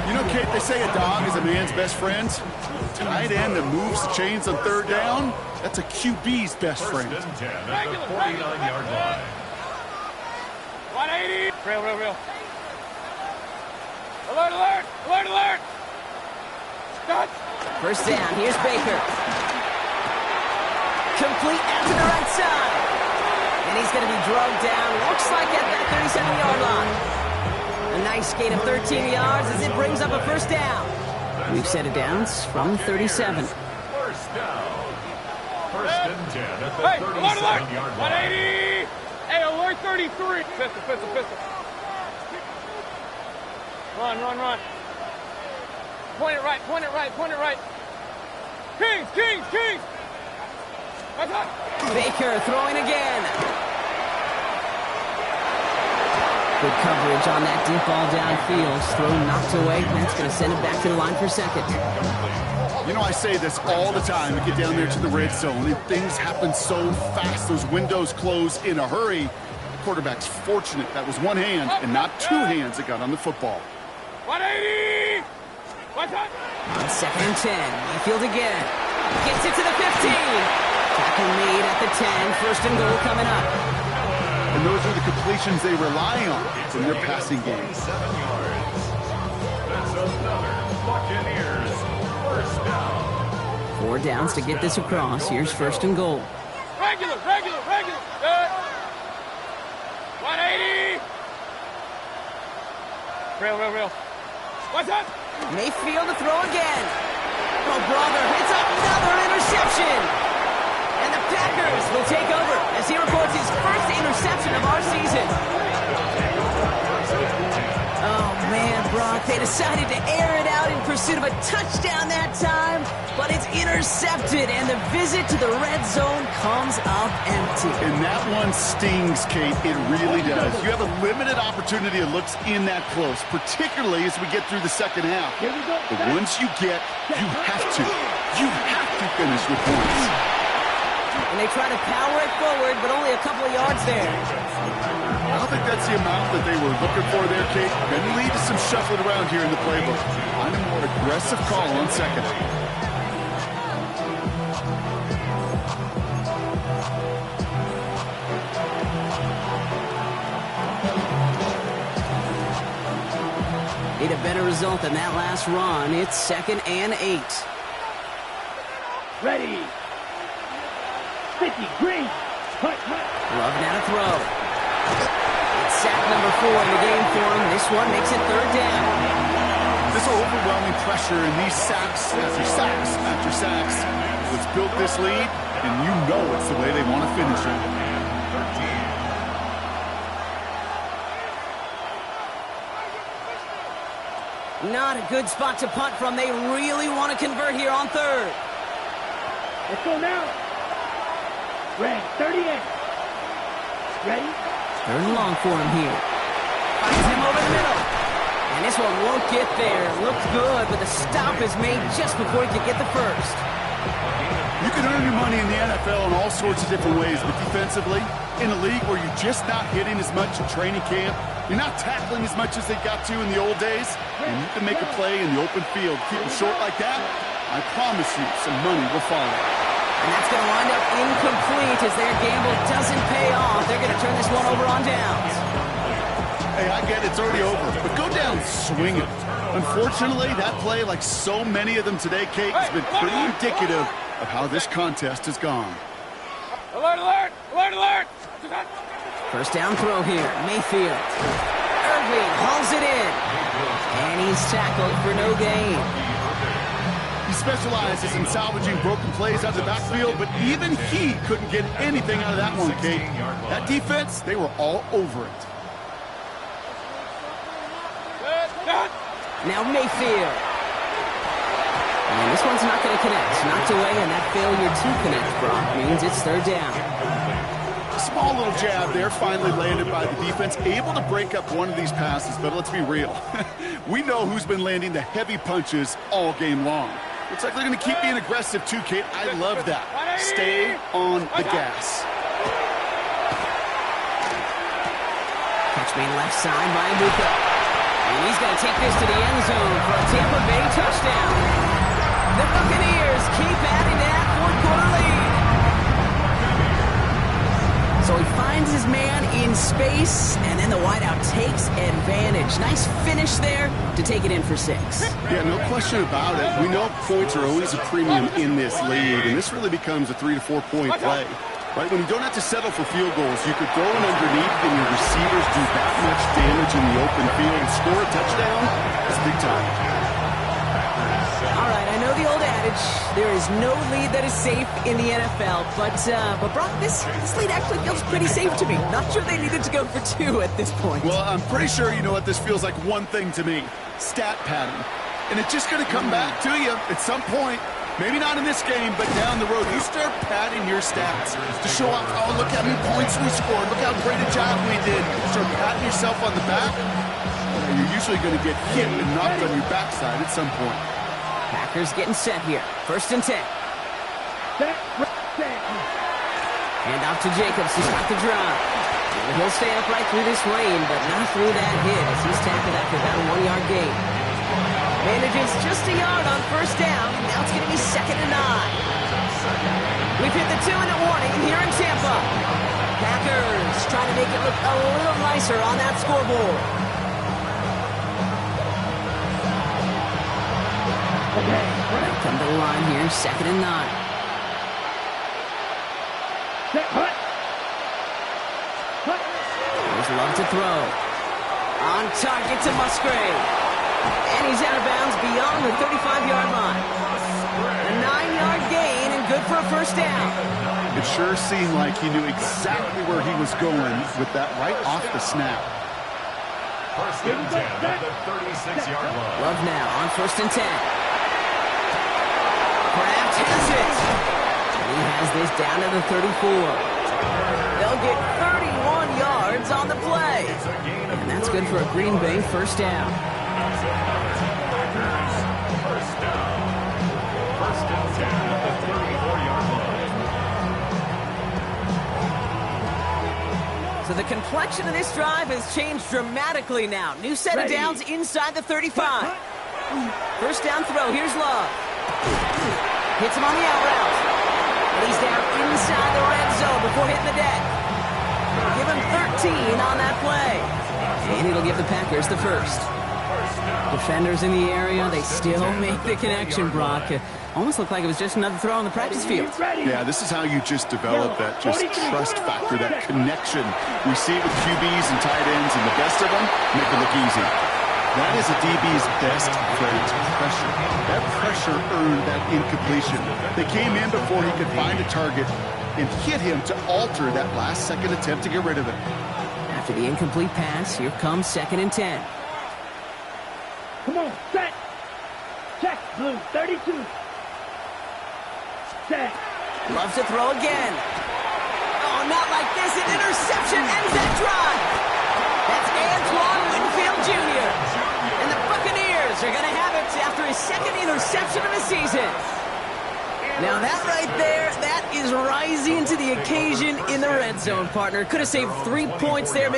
You know, Kate, they say a dog is a man's best friend. Tight end that moves the chains on third down, that's a QB's best friend. First and 10 at the 49-yard line. 180! Real, real, real. Alert, alert! Alert, alert! Stop! First down, here's Baker. Complete out to the right side. And he's going to be drugged down, looks like at that 37-yard line. A nice gain of 13 yards as it brings up a first down. We've set it down from 37. First down. First and 10 at the Hey, alert, alert! 37-yard line. 180! Hey, alert 33! Pistol, pistol, pistol. Run, run, run. Point it right, point it right, point it right. Kings, Kings, Kings! What's up? Baker throwing again. Good coverage on that deep ball downfield. Throw knocked away. That's going to send it back to the line for second. You know, I say this all the time. We get down there to the red zone, and things happen so fast. Those windows close in a hurry. The quarterback's fortunate that was one hand and not two hands that got on the football. 180! What's up? On second and 10. Mayfield again. Gets it to the 15. Tackle made at the 10. First and goal coming up. And those are the completions they rely on in their passing game. 7 yards. That's another Buccaneers first down. 4 downs to get this across. Here's first and goal. Regular, regular, regular. Good. 180! Real, real, real. What's up? Mayfield to throw again. Oh, brother, it's another interception. And the Packers will take over as he records his first interception of our season. Oh, man, Brock, they decided to air it out in pursuit of a touchdown that time, but it's intercepted, and the visit to the red zone comes up empty. And that one stings, Kate. It really does. You have a limited opportunity that looks in that close, particularly as we get through the second half. But once you get, you have to finish with points. And they try to power it forward, but only a couple of yards there. I don't think that's the amount that they were looking for there, Kate. Going to lead to some shuffling around here in the playbook. I'm a more aggressive call on second. Need a better result than that last run. It's second and 8. Ready. 50, green. Hut, hut. Love now to throw. It's sack number 4 in the game for him. This one makes it third down. This overwhelming pressure and these sacks after sacks after sacks. Let's build this lead, and you know it's the way they want to finish it. Not a good spot to punt from. They really want to convert here on third. Let's go now. Red, 38. Ready? Third and long for him here. Finds him over the middle. And this one won't get there. Looked good, but the stop is made just before he could get the first. You can earn your money in the NFL in all sorts of different ways, but defensively, in a league where you're just not hitting as much in training camp, you're not tackling as much as they got to in the old days, and you can make a play in the open field. Keep it short like that, I promise you some money will follow. And that's going to wind up incomplete as their gamble doesn't pay off. They're going to turn this one over on downs. Hey, I get it's already over, but go down swinging. Unfortunately, that play, like so many of them today, Kate, has been pretty indicative of how this contest has gone. Alert, alert, alert, alert. First down throw here. Mayfield. Irving hauls it in. And he's tackled for no gain. He specializes in salvaging broken plays out of the backfield, but even he couldn't get anything out of that one, Kate. That defense, they were all over it. Now Mayfield. And this one's not going to connect. Knocked away, and that failure to connect, Brock, means it's third down. A small little jab there, finally landed by the defense. Able to break up one of these passes, but let's be real. We know who's been landing the heavy punches all game long. Looks like they're going to keep being aggressive too, Kate. I love that. Stay on the gas. Catch made left side by Bucs. And he's going to take this to the end zone for a Tampa Bay touchdown. The Buccaneers keep adding that fourth-quarter lead. So he finds his man in space, and then the wideout takes advantage. Nice finish there to take it in for 6. Yeah, no question about it. We know points are always a premium in this league, and this really becomes a 3 to 4 point play. Right, when you don't have to settle for field goals, you could throw it underneath and your receivers do that much damage in the open field and score a touchdown. That's big time. All right, I know the old adage, there is no lead that is safe in the NFL, but Brock, this lead actually feels pretty safe to me. Not sure they needed to go for 2 at this point. Well, I'm pretty sure you know what this feels like one thing to me. Stat padding. And it's just going to come back to you at some point. Maybe not in this game, but down the road, you start padding your stats to show off, oh, look how many points we scored, look how great a job we did. Start patting yourself on the back, you're usually going to get hit and knocked on your backside at some point. Packers getting set here. First and 10. Hand off to Jacobs to start the drive. He'll stay upright through this rain, but not through that hit as he's tackled after about a 1-yard gain. Manages just a yard on first down, and now it's going to be 2nd and 9. We've hit the 2-minute warning here in Tampa. Packers trying to make it look a little nicer on that scoreboard. They'll come to the line here, 2nd and 9. There's Love to throw. On target to Musgrave. And he's out of bounds beyond the 35-yard line. A 9-yard gain and good for a first down. It sure seemed like he knew exactly where he was going with that right off the snap. First and 10 at the 36-yard line. Love now on first and 10. Kraft has it. And he has this down to the 34. They'll get 31 yards on the play. And that's good for a Green Bay first down. So the complexion of this drive has changed dramatically now. New set of downs inside the 35. First down throw. Here's Love. Hits him on the out route. And he's down inside the red zone before hitting the deck. Give him 13 on that play. And it'll give the Packers the first. Defenders in the area, they still make the connection, Brock. Almost looked like it was just another throw on the practice field. Yeah, this is how you just develop that just trust factor, that connection. We see it with QBs and tight ends, and the best of them make it look easy. That is a DB's best trait, pressure. That pressure earned that incompletion. They came in before he could find a target and hit him to alter that last-second attempt to get rid of it. After the incomplete pass, here comes 2nd and 10. Come on, set. Check, blue, 32. Set. Loves to throw again. Oh, not like this. An interception ends that drive. That's Antoine Winfield Jr. And the Buccaneers are going to have it after his 2nd interception of the season. Now that right there, that is rising to the occasion in the red zone, partner. Could have saved 3 points there,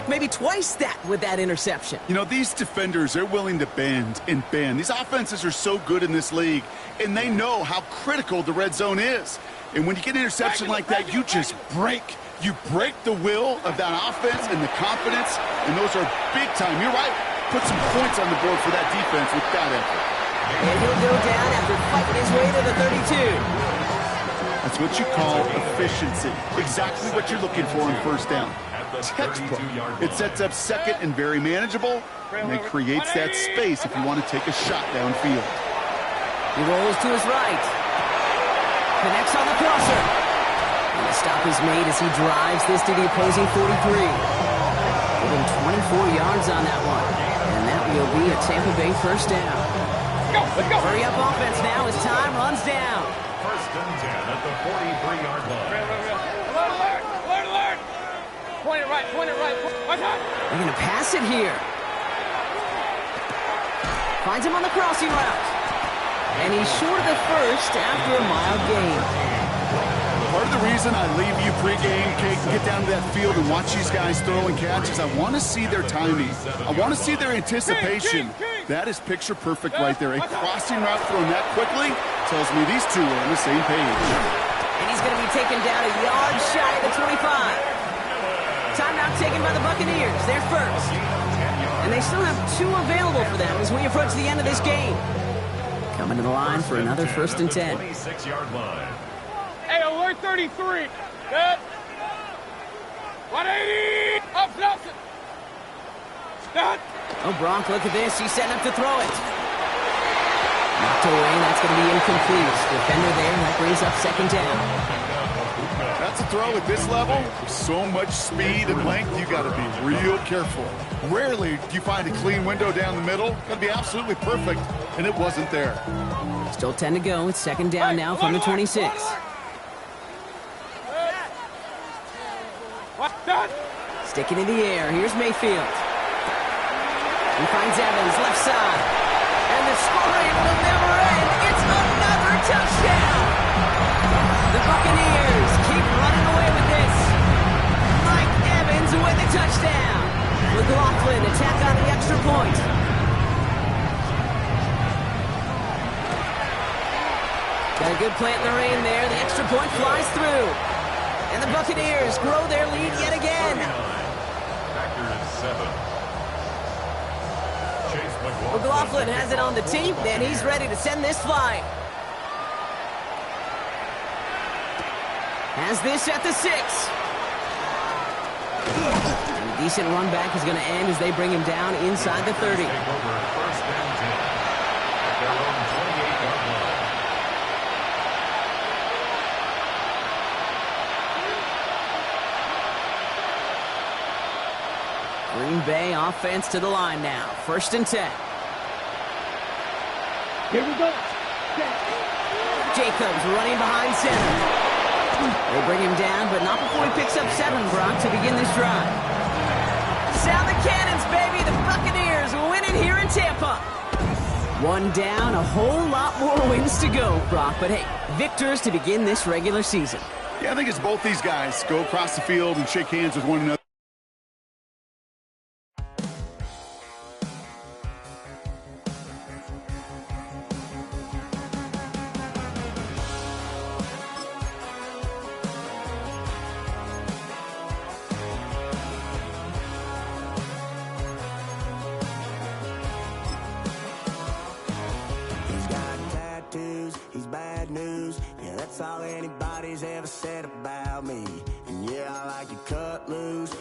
maybe twice that with that interception. You know, these defenders, they're willing to bend and bend. These offenses are so good in this league, and they know how critical the red zone is. And when you get an interception like that, you just break. You break the will of that offense and the confidence, and those are big time. You're right. Put some points on the board for that defense with that effort. And he'll go down after fighting his way to the 32. That's what you call efficiency. Exactly what you're looking for on first down. textbook. 32-yard It line. sets up second and very manageable, and it creates that space if you want to take a shot downfield. He rolls to his right. Connects on the crosser. And the stop is made as he drives this to the opposing 43. Within 24 yards on that one. And that will be a Tampa Bay first down. Let's go. Hurry up offense now as time runs down. First and 10 at the 43-yard line. Alert, alert, alert, alert. Point it right, point it right. Watch out. They're going to pass it here. Finds him on the crossing route. And he's short of the first after a mild gain. Part of the reason I leave you pregame, Kate, and get down to that field and watch these guys throw and catch is I want to see their timing. I want to see their anticipation. That is picture perfect right there. A crossing route thrown that quickly tells me these two are on the same page. And he's going to be taken down a yard shy of the 25. Timeout taken by the Buccaneers. They're first. And they still have two available for them as we approach the end of this game. Coming to the line for another first and 10. 26-yard line. Hey, alert 33. Good. 180. Up, Nelson. Stop. Oh, Bronk, look at this. He's setting up to throw it. Knocked away. That's going to be incomplete. Defender there. That brings up second down. That's a throw at this level. So much speed and length, you got to be real careful. Rarely do you find a clean window down the middle. Got to be absolutely perfect, and it wasn't there. Still 10 to go. It's second down now from the 26. Sticking in the air. Here's Mayfield. He finds Evans, left side. And the scoring will never end. It's another touchdown. The Buccaneers keep running away with this. Mike Evans with the touchdown. McLaughlin attack on the extra point. Got a good plant in the rain there. The extra point flies through. And the Buccaneers grow their lead yet again. Packers 7. Chase McLaughlin has it on the tee, and he's ready to send this flying. Has this at the 6. And a decent run back is going to end as they bring him down inside the 30. Take over first and 10 at their own 28-yard line. Green Bay offense to the line now. First and 10. Here we go. Jacobs running behind center. They bring him down, but not before he picks up 7, Brock, to begin this drive. Sound the cannons, baby. The Buccaneers win it here in Tampa. One down, a whole lot more wins to go, Brock. But hey, victors to begin this regular season. Yeah, I think it's both these guys go across the field and shake hands with one another. He's got tattoos, he's bad news. Yeah, that's all anybody's ever said about me. And yeah, I like you cut loose,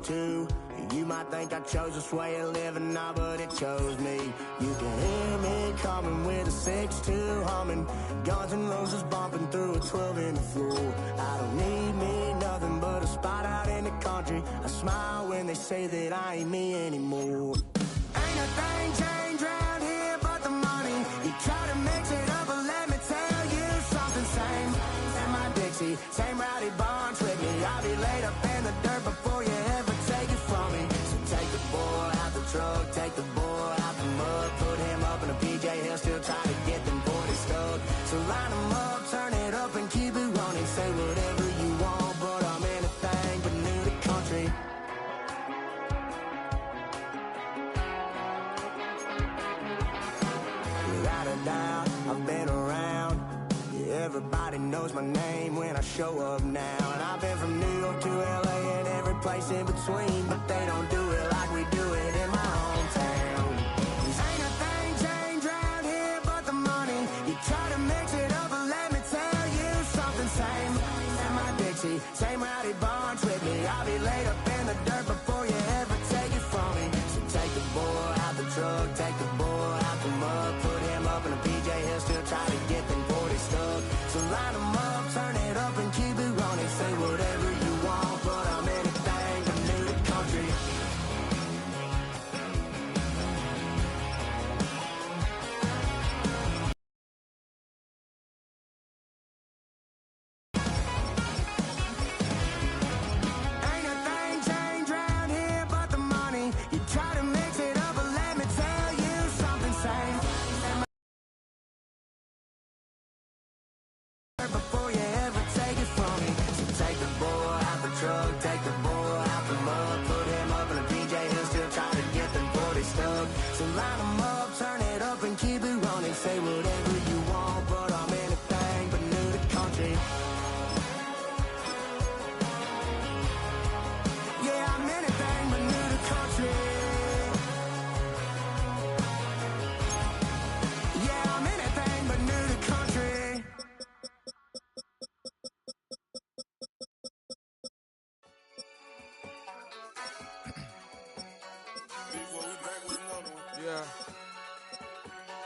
too. You might think I chose this way of living now, but it chose me. You can hear me coming with a 6-2 humming. Guns N' Roses bumping through a 12 in the floor. I don't need me nothing but a spot out in the country. I smile when they say that I ain't me anymore. Ain't a thing changed round here but the money. You try to mix it up, but let me tell you something. Same in my Dixie, same rowdy bunch with me. I'll be laid up in the dirt before you ever take it from me. So take the boy out the truck, take the boy out the mud, put him up in a PJ Hill, still trying to get them 40 stuck. So line them up, turn it up and keep it running. Say whatever you want, but I'm anything but new to country. Without a doubt, I've been around. Yeah, everybody knows my name when I show up now. And I've been from New York to LA and every place in between, but they don't do it like we do it in my hometown. 'Cause ain't a thing changed round here but the money. You try to mix it up, but let me tell you something. Same in my Dixie, same rowdy bunch with me. I'll be laid up in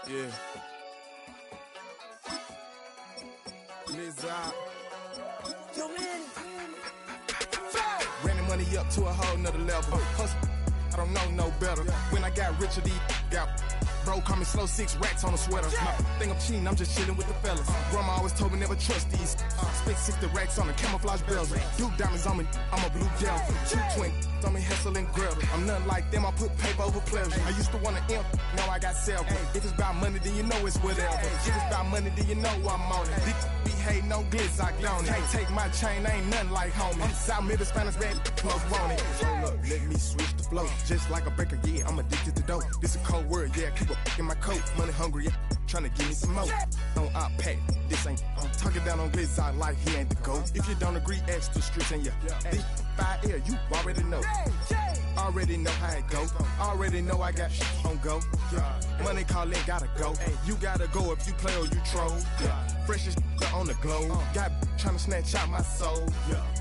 Yeah. Liz out. Yo, man. Ran the money up to a whole nother level. Hustle, I don't know no better. When I got richer, these got bro, call me slow, 6 racks on a sweater. My think I'm cheating, I'm just chilling with the fellas. Grandma always told me never trust these. Spent 60 racks on the camouflage bells. Duke diamonds on me, I'm a blue devil. 220 on me, Hessel and Gretel. I'm nothing like them, I put paper over pleasure. I used to want to imp, now I got several. If it's about money, then you know it's whatever. If it's about money, then you know I'm on it. This be hating no glitz, I don't. Can't take my chain, ain't nothing like homie. South Middle Spanish red, most want it. Hold up, let me switch the flow. Just like a baker, yeah, I'm addicted to dope. This a cold word, yeah, keep a in my coat. Money hungry, yeah, tryna give me some more. On op pack, this ain't talking down on glitz, I like he ain't the GOAT. If you don't agree, ask the streets and yeah. This 5 air, you already know. Already know how it go. Already know I got shit on go. Money calling, gotta go. You gotta go if you play or you troll. Fresh as on the globe. Got tryna snatch out my soul.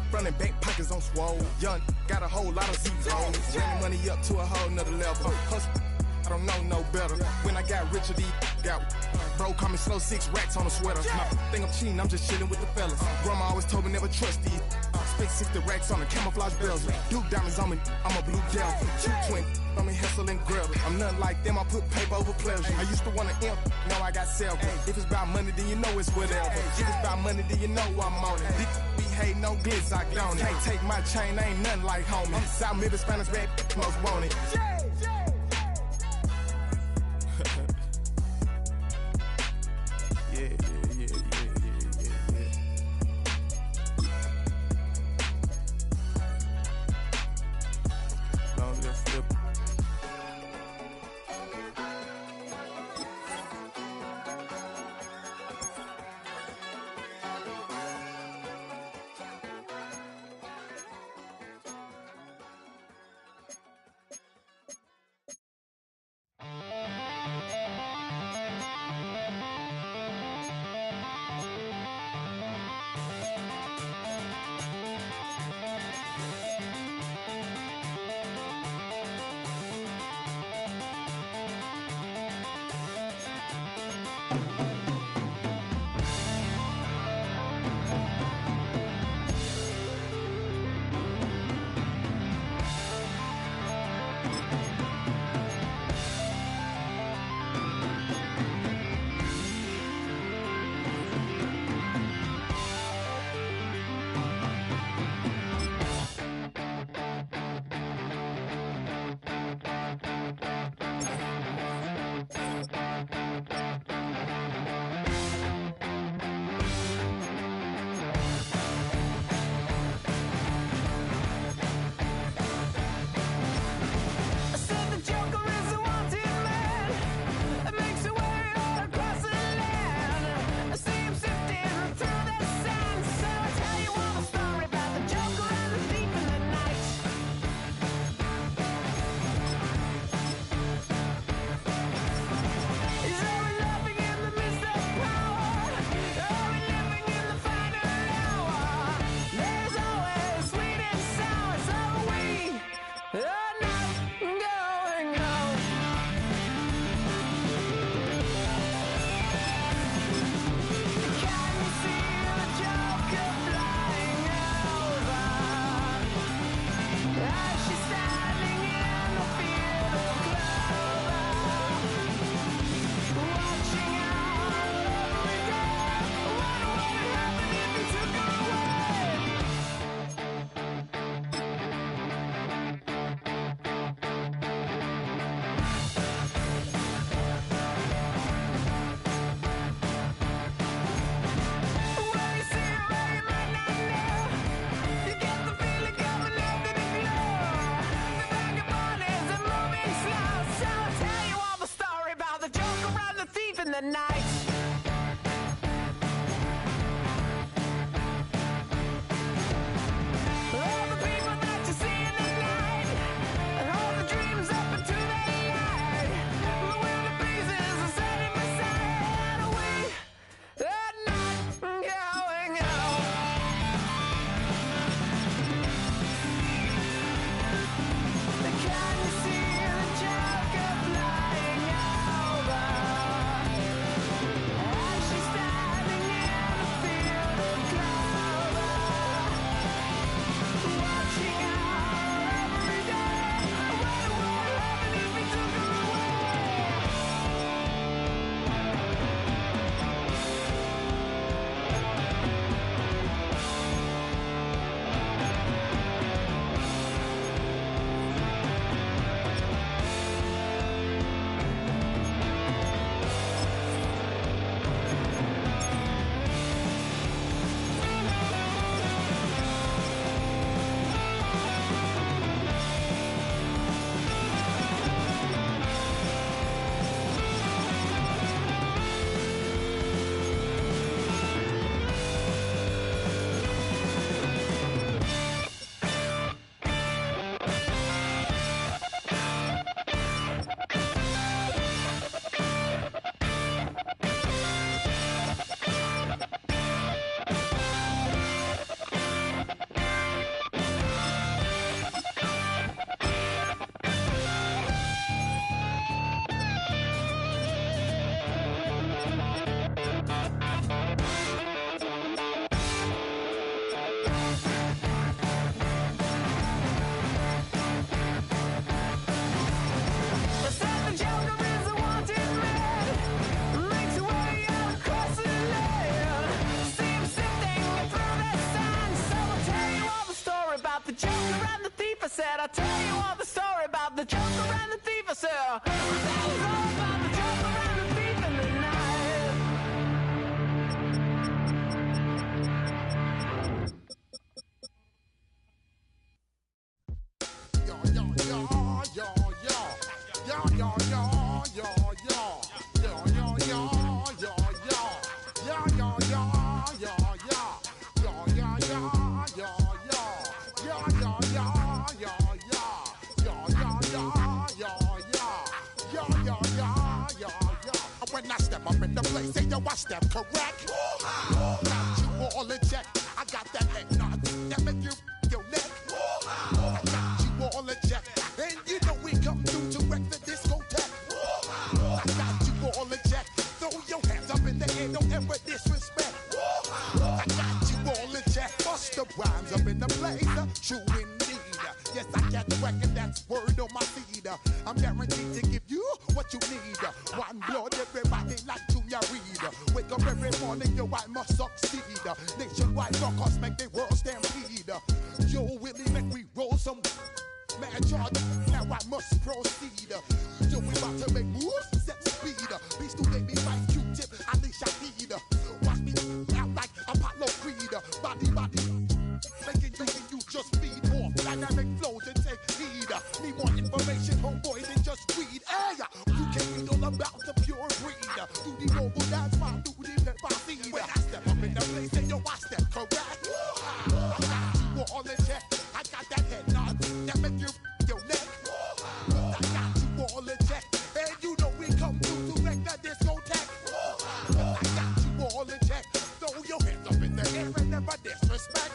Front and back pockets on swole. Young, got a whole lot of zeros. Ran the money up to a whole nother level. Hustle, I don't know no better. When I got richer, these got bro, call me slow, 6 racks on a sweater. My think I'm cheating, I'm just chilling with the fellas. Grandma always told me never trust these. Spent 60 racks on the camouflage bells. Duke diamonds on me, I'm a blue devil. 220 on me, Hessel and Gretel. I'm nothing like them, I put paper over pleasure. I used to want to imp, now I got several. If it's about money, then you know it's whatever. If it's about money, then you know I'm on it. This be hating no glitz, I don't. Can't take my chain, ain't nothing like homie. South Middle Spanish red, most want it. jump around the thief, I said, that was all about the jump around the thief in the night. Yo, yo, yo, yo, yo. Yo, yo, yo, yo, yo. Yo, yo, yo, yo, yo. Yo, yo, yo, yo, yo. Yo, yo, yo, yo, yo. Yo, yo, yo, yo, yo. Yo, yo, yo, yo, yo. Yo, yo, yo, yo, yo. When I step up in the place, say yo, I step correct. Got you all in check. I got that head nod that make you your neck. I got you all in check. And you know we come through to wreck the discotheque. I got you all in check. Throw your hands up in the air, don't ever disrespect. I got you all in check. Bust the rhymes up in the place, true indeed. Yes, I get wreck and that's word on my feed. I'm guaranteed to give you what you need. One blood, everybody like Junior Reed. Wake up every morning, yo, I must succeed. Nationwide rockers make the world stampede. Yo, Willie, make we roll some mad charge. Now I must proceed. Yo, we about to make moves, set speed. Beast to baby, fight Q-tip, Alicia Heed. Watch me out like Apollo Creed. Body, making you just feed off dynamic flows and take heed. Need more information, homeboy, than just read. Hey, you can read all about the pure breed. Do the mobile dance, my do the pepper seed. When I step up in the place, then yo, I step correct. I got you all in check. I got that head nod that make you your neck. I got you all in check. And you know we come through to wreck the discotheque. I got you all in check. Throw your hands up in the air and never disrespect.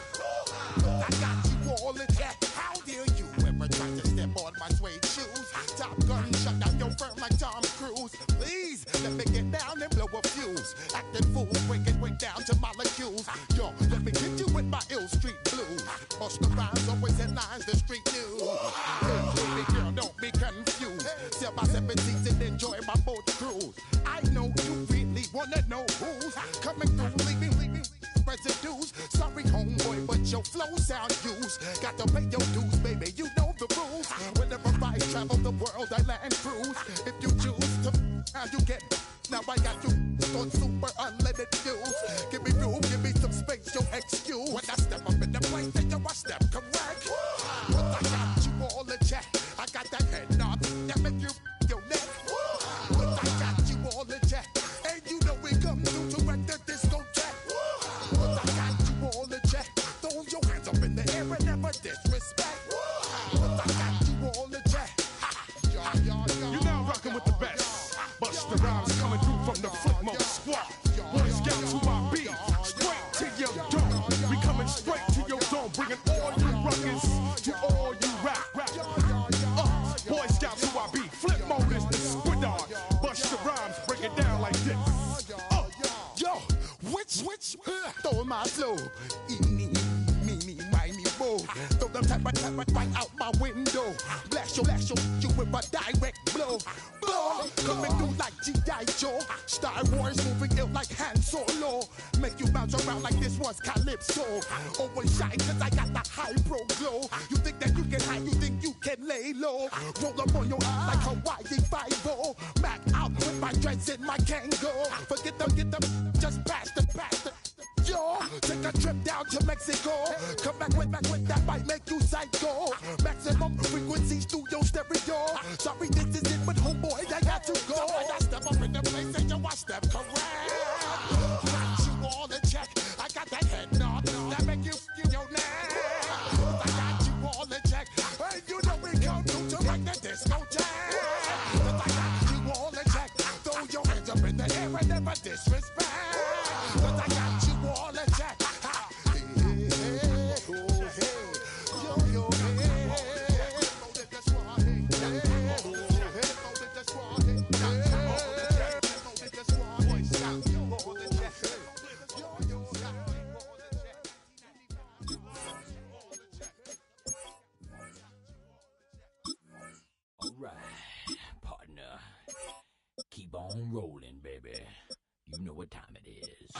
I got you all in check. How dare you ever try to step on my suede shoes? Top Gun shut down your firm like Tom Cruise. Please let me get down and blow a fuse. Acting fool, break it way down to molecules. Yo, let me hit you with my ill street blues. Bust the rhymes, always headlines, the street news. Hey, baby girl, don't be confused. Sell my 17s and enjoy my boat cruise. I know you really wanna know who's coming through, leaving residues. Sorry, homeboy, but your flow sound used. Got to pay your dues, baby, you know the rules. Whenever I travel the world, I land cruise. If you choose to, how you get. Now I got you on super unlimited views. Give me room, give me some space, your excuse. When I step up in the place, then yo, I step correct. But I got you all in check. I got that head nod that make you your neck. But I got you all in check. And you know we come through to wreck the discotheque. But I got you all in check. Throw your hands up in the air and never disrespect. But I got you all in check. You're now rocking with the best. Bust the rhymes coming through from the Flipmode squad. Boy Scouts who I be, straight to your dome. We coming straight to your dome, bringing all you ruckus to all you rap. Boy Scouts who I be, Flipmode is the squid dog. Bust the rhymes, break it down like this. Yo, which, throw my flow. Eeny, meeny, miny, mo. Throw them type right out my window. Blast you with a direct blow. Coming through like G.I. Joe. Star Wars moving ill like Han Solo. Make you bounce around like this was Calypso. Always shine cause I got the high pro glow. You think that you can hide, you think you can lay low. Roll up on your eye like Hawaii 5-0. Mac out with my dreads in my Kango. Forget them, just pass the. Yo, take a trip down to Mexico. Come back with that might make you psycho. Maximum frequency studio stereo. Sorry, this is it, but homeboy, I got to go. I step up in the place and yo, I step correct. Got you all in check. I got that head nod that make you your neck. I got you all in check. And you know we come through to wreck the discotheque. I got you all in check. Throw your hands up in the air and never disrespect. But I got you all in check. Keep on rolling, baby. You know what time it is.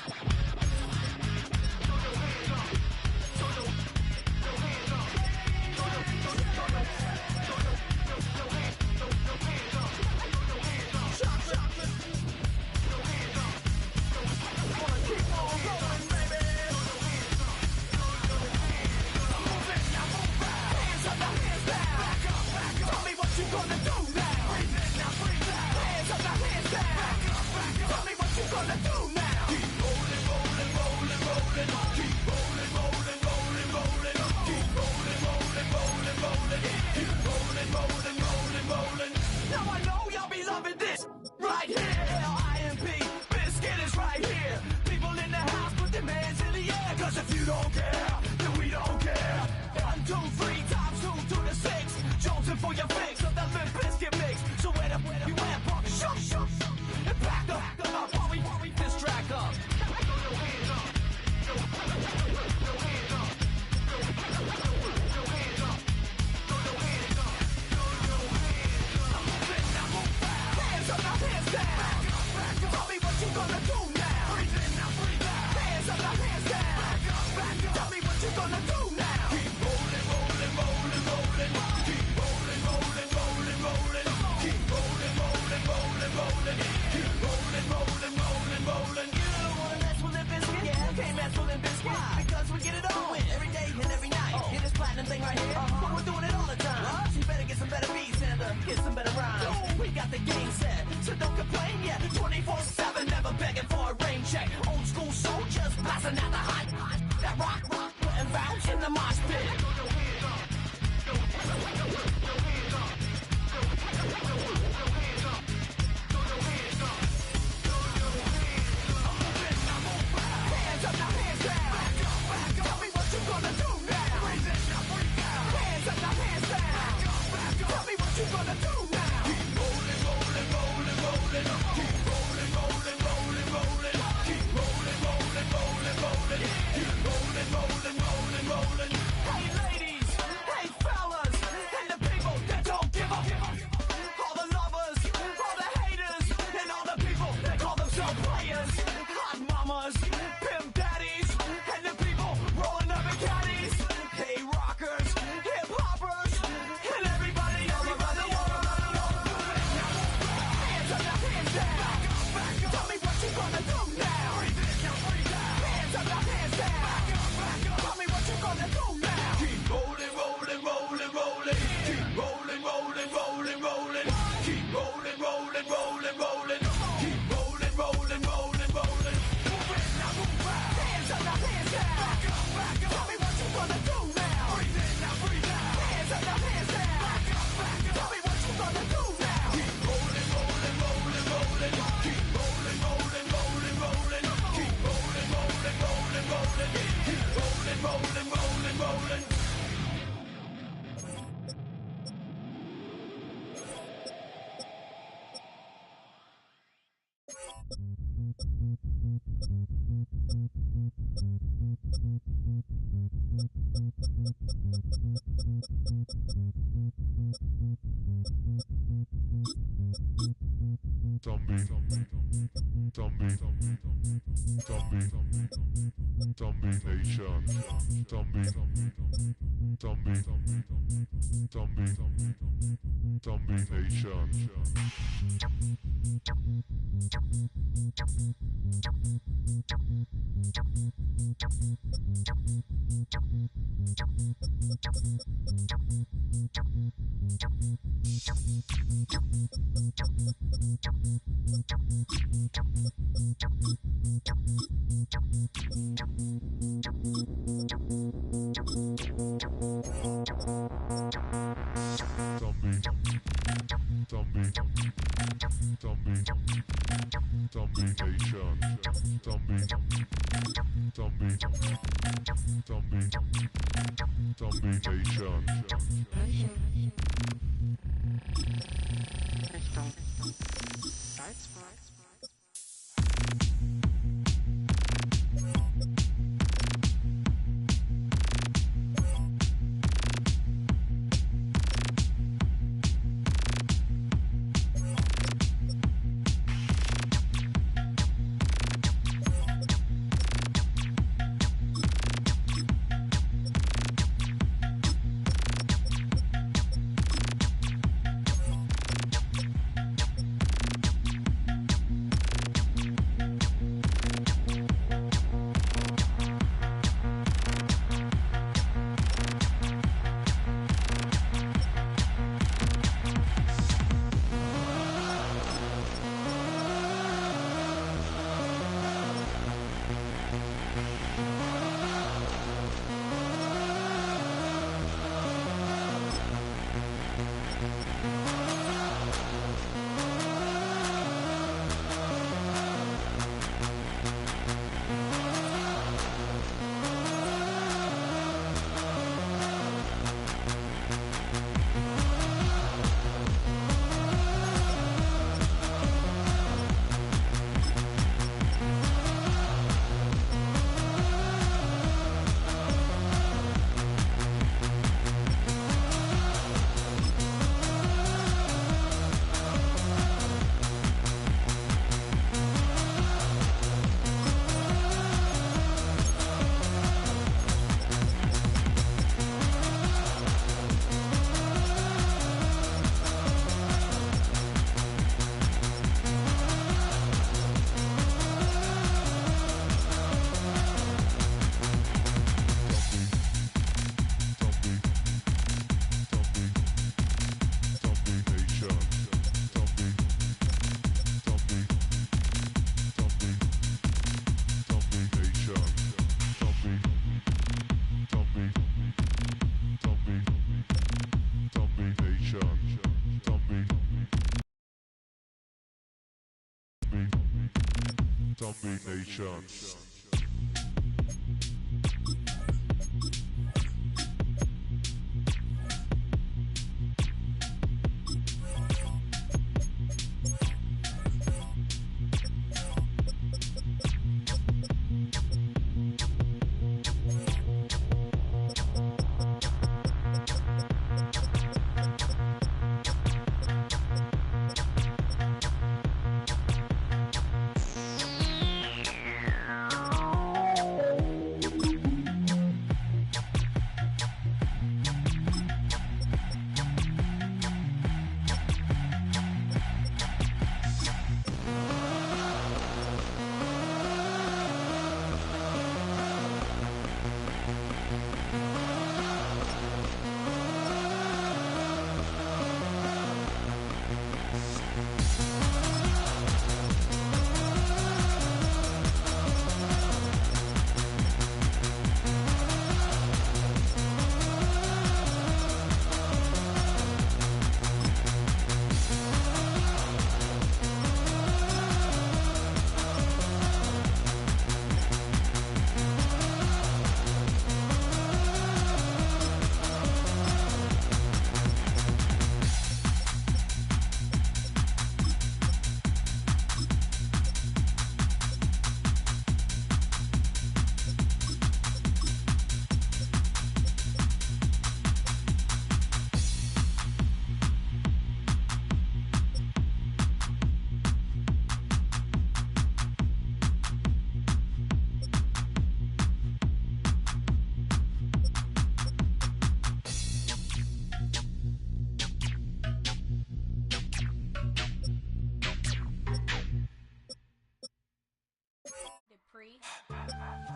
Zombie Nation.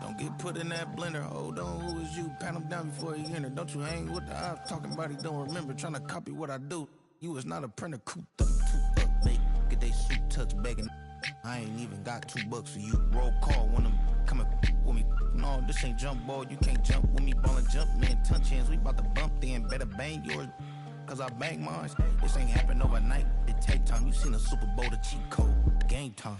Don't get put in that blender. Hold on, who is you? Pat him down before he enter. Don't you hang with the ops talking about he don't remember. Trying to copy what I do. You is not a printer. Cooped up, toot up, make get they suit touch begging. I ain't even got $2 for you. Roll call when I'm coming with me. No, this ain't jump ball. You can't jump with me. Ballin' jump, man. Touch hands. We bout to bump then. Better bang yours. Cause I bang mine. This ain't happen overnight. It take time. You seen a Super Bowl, the cheat code. Game time.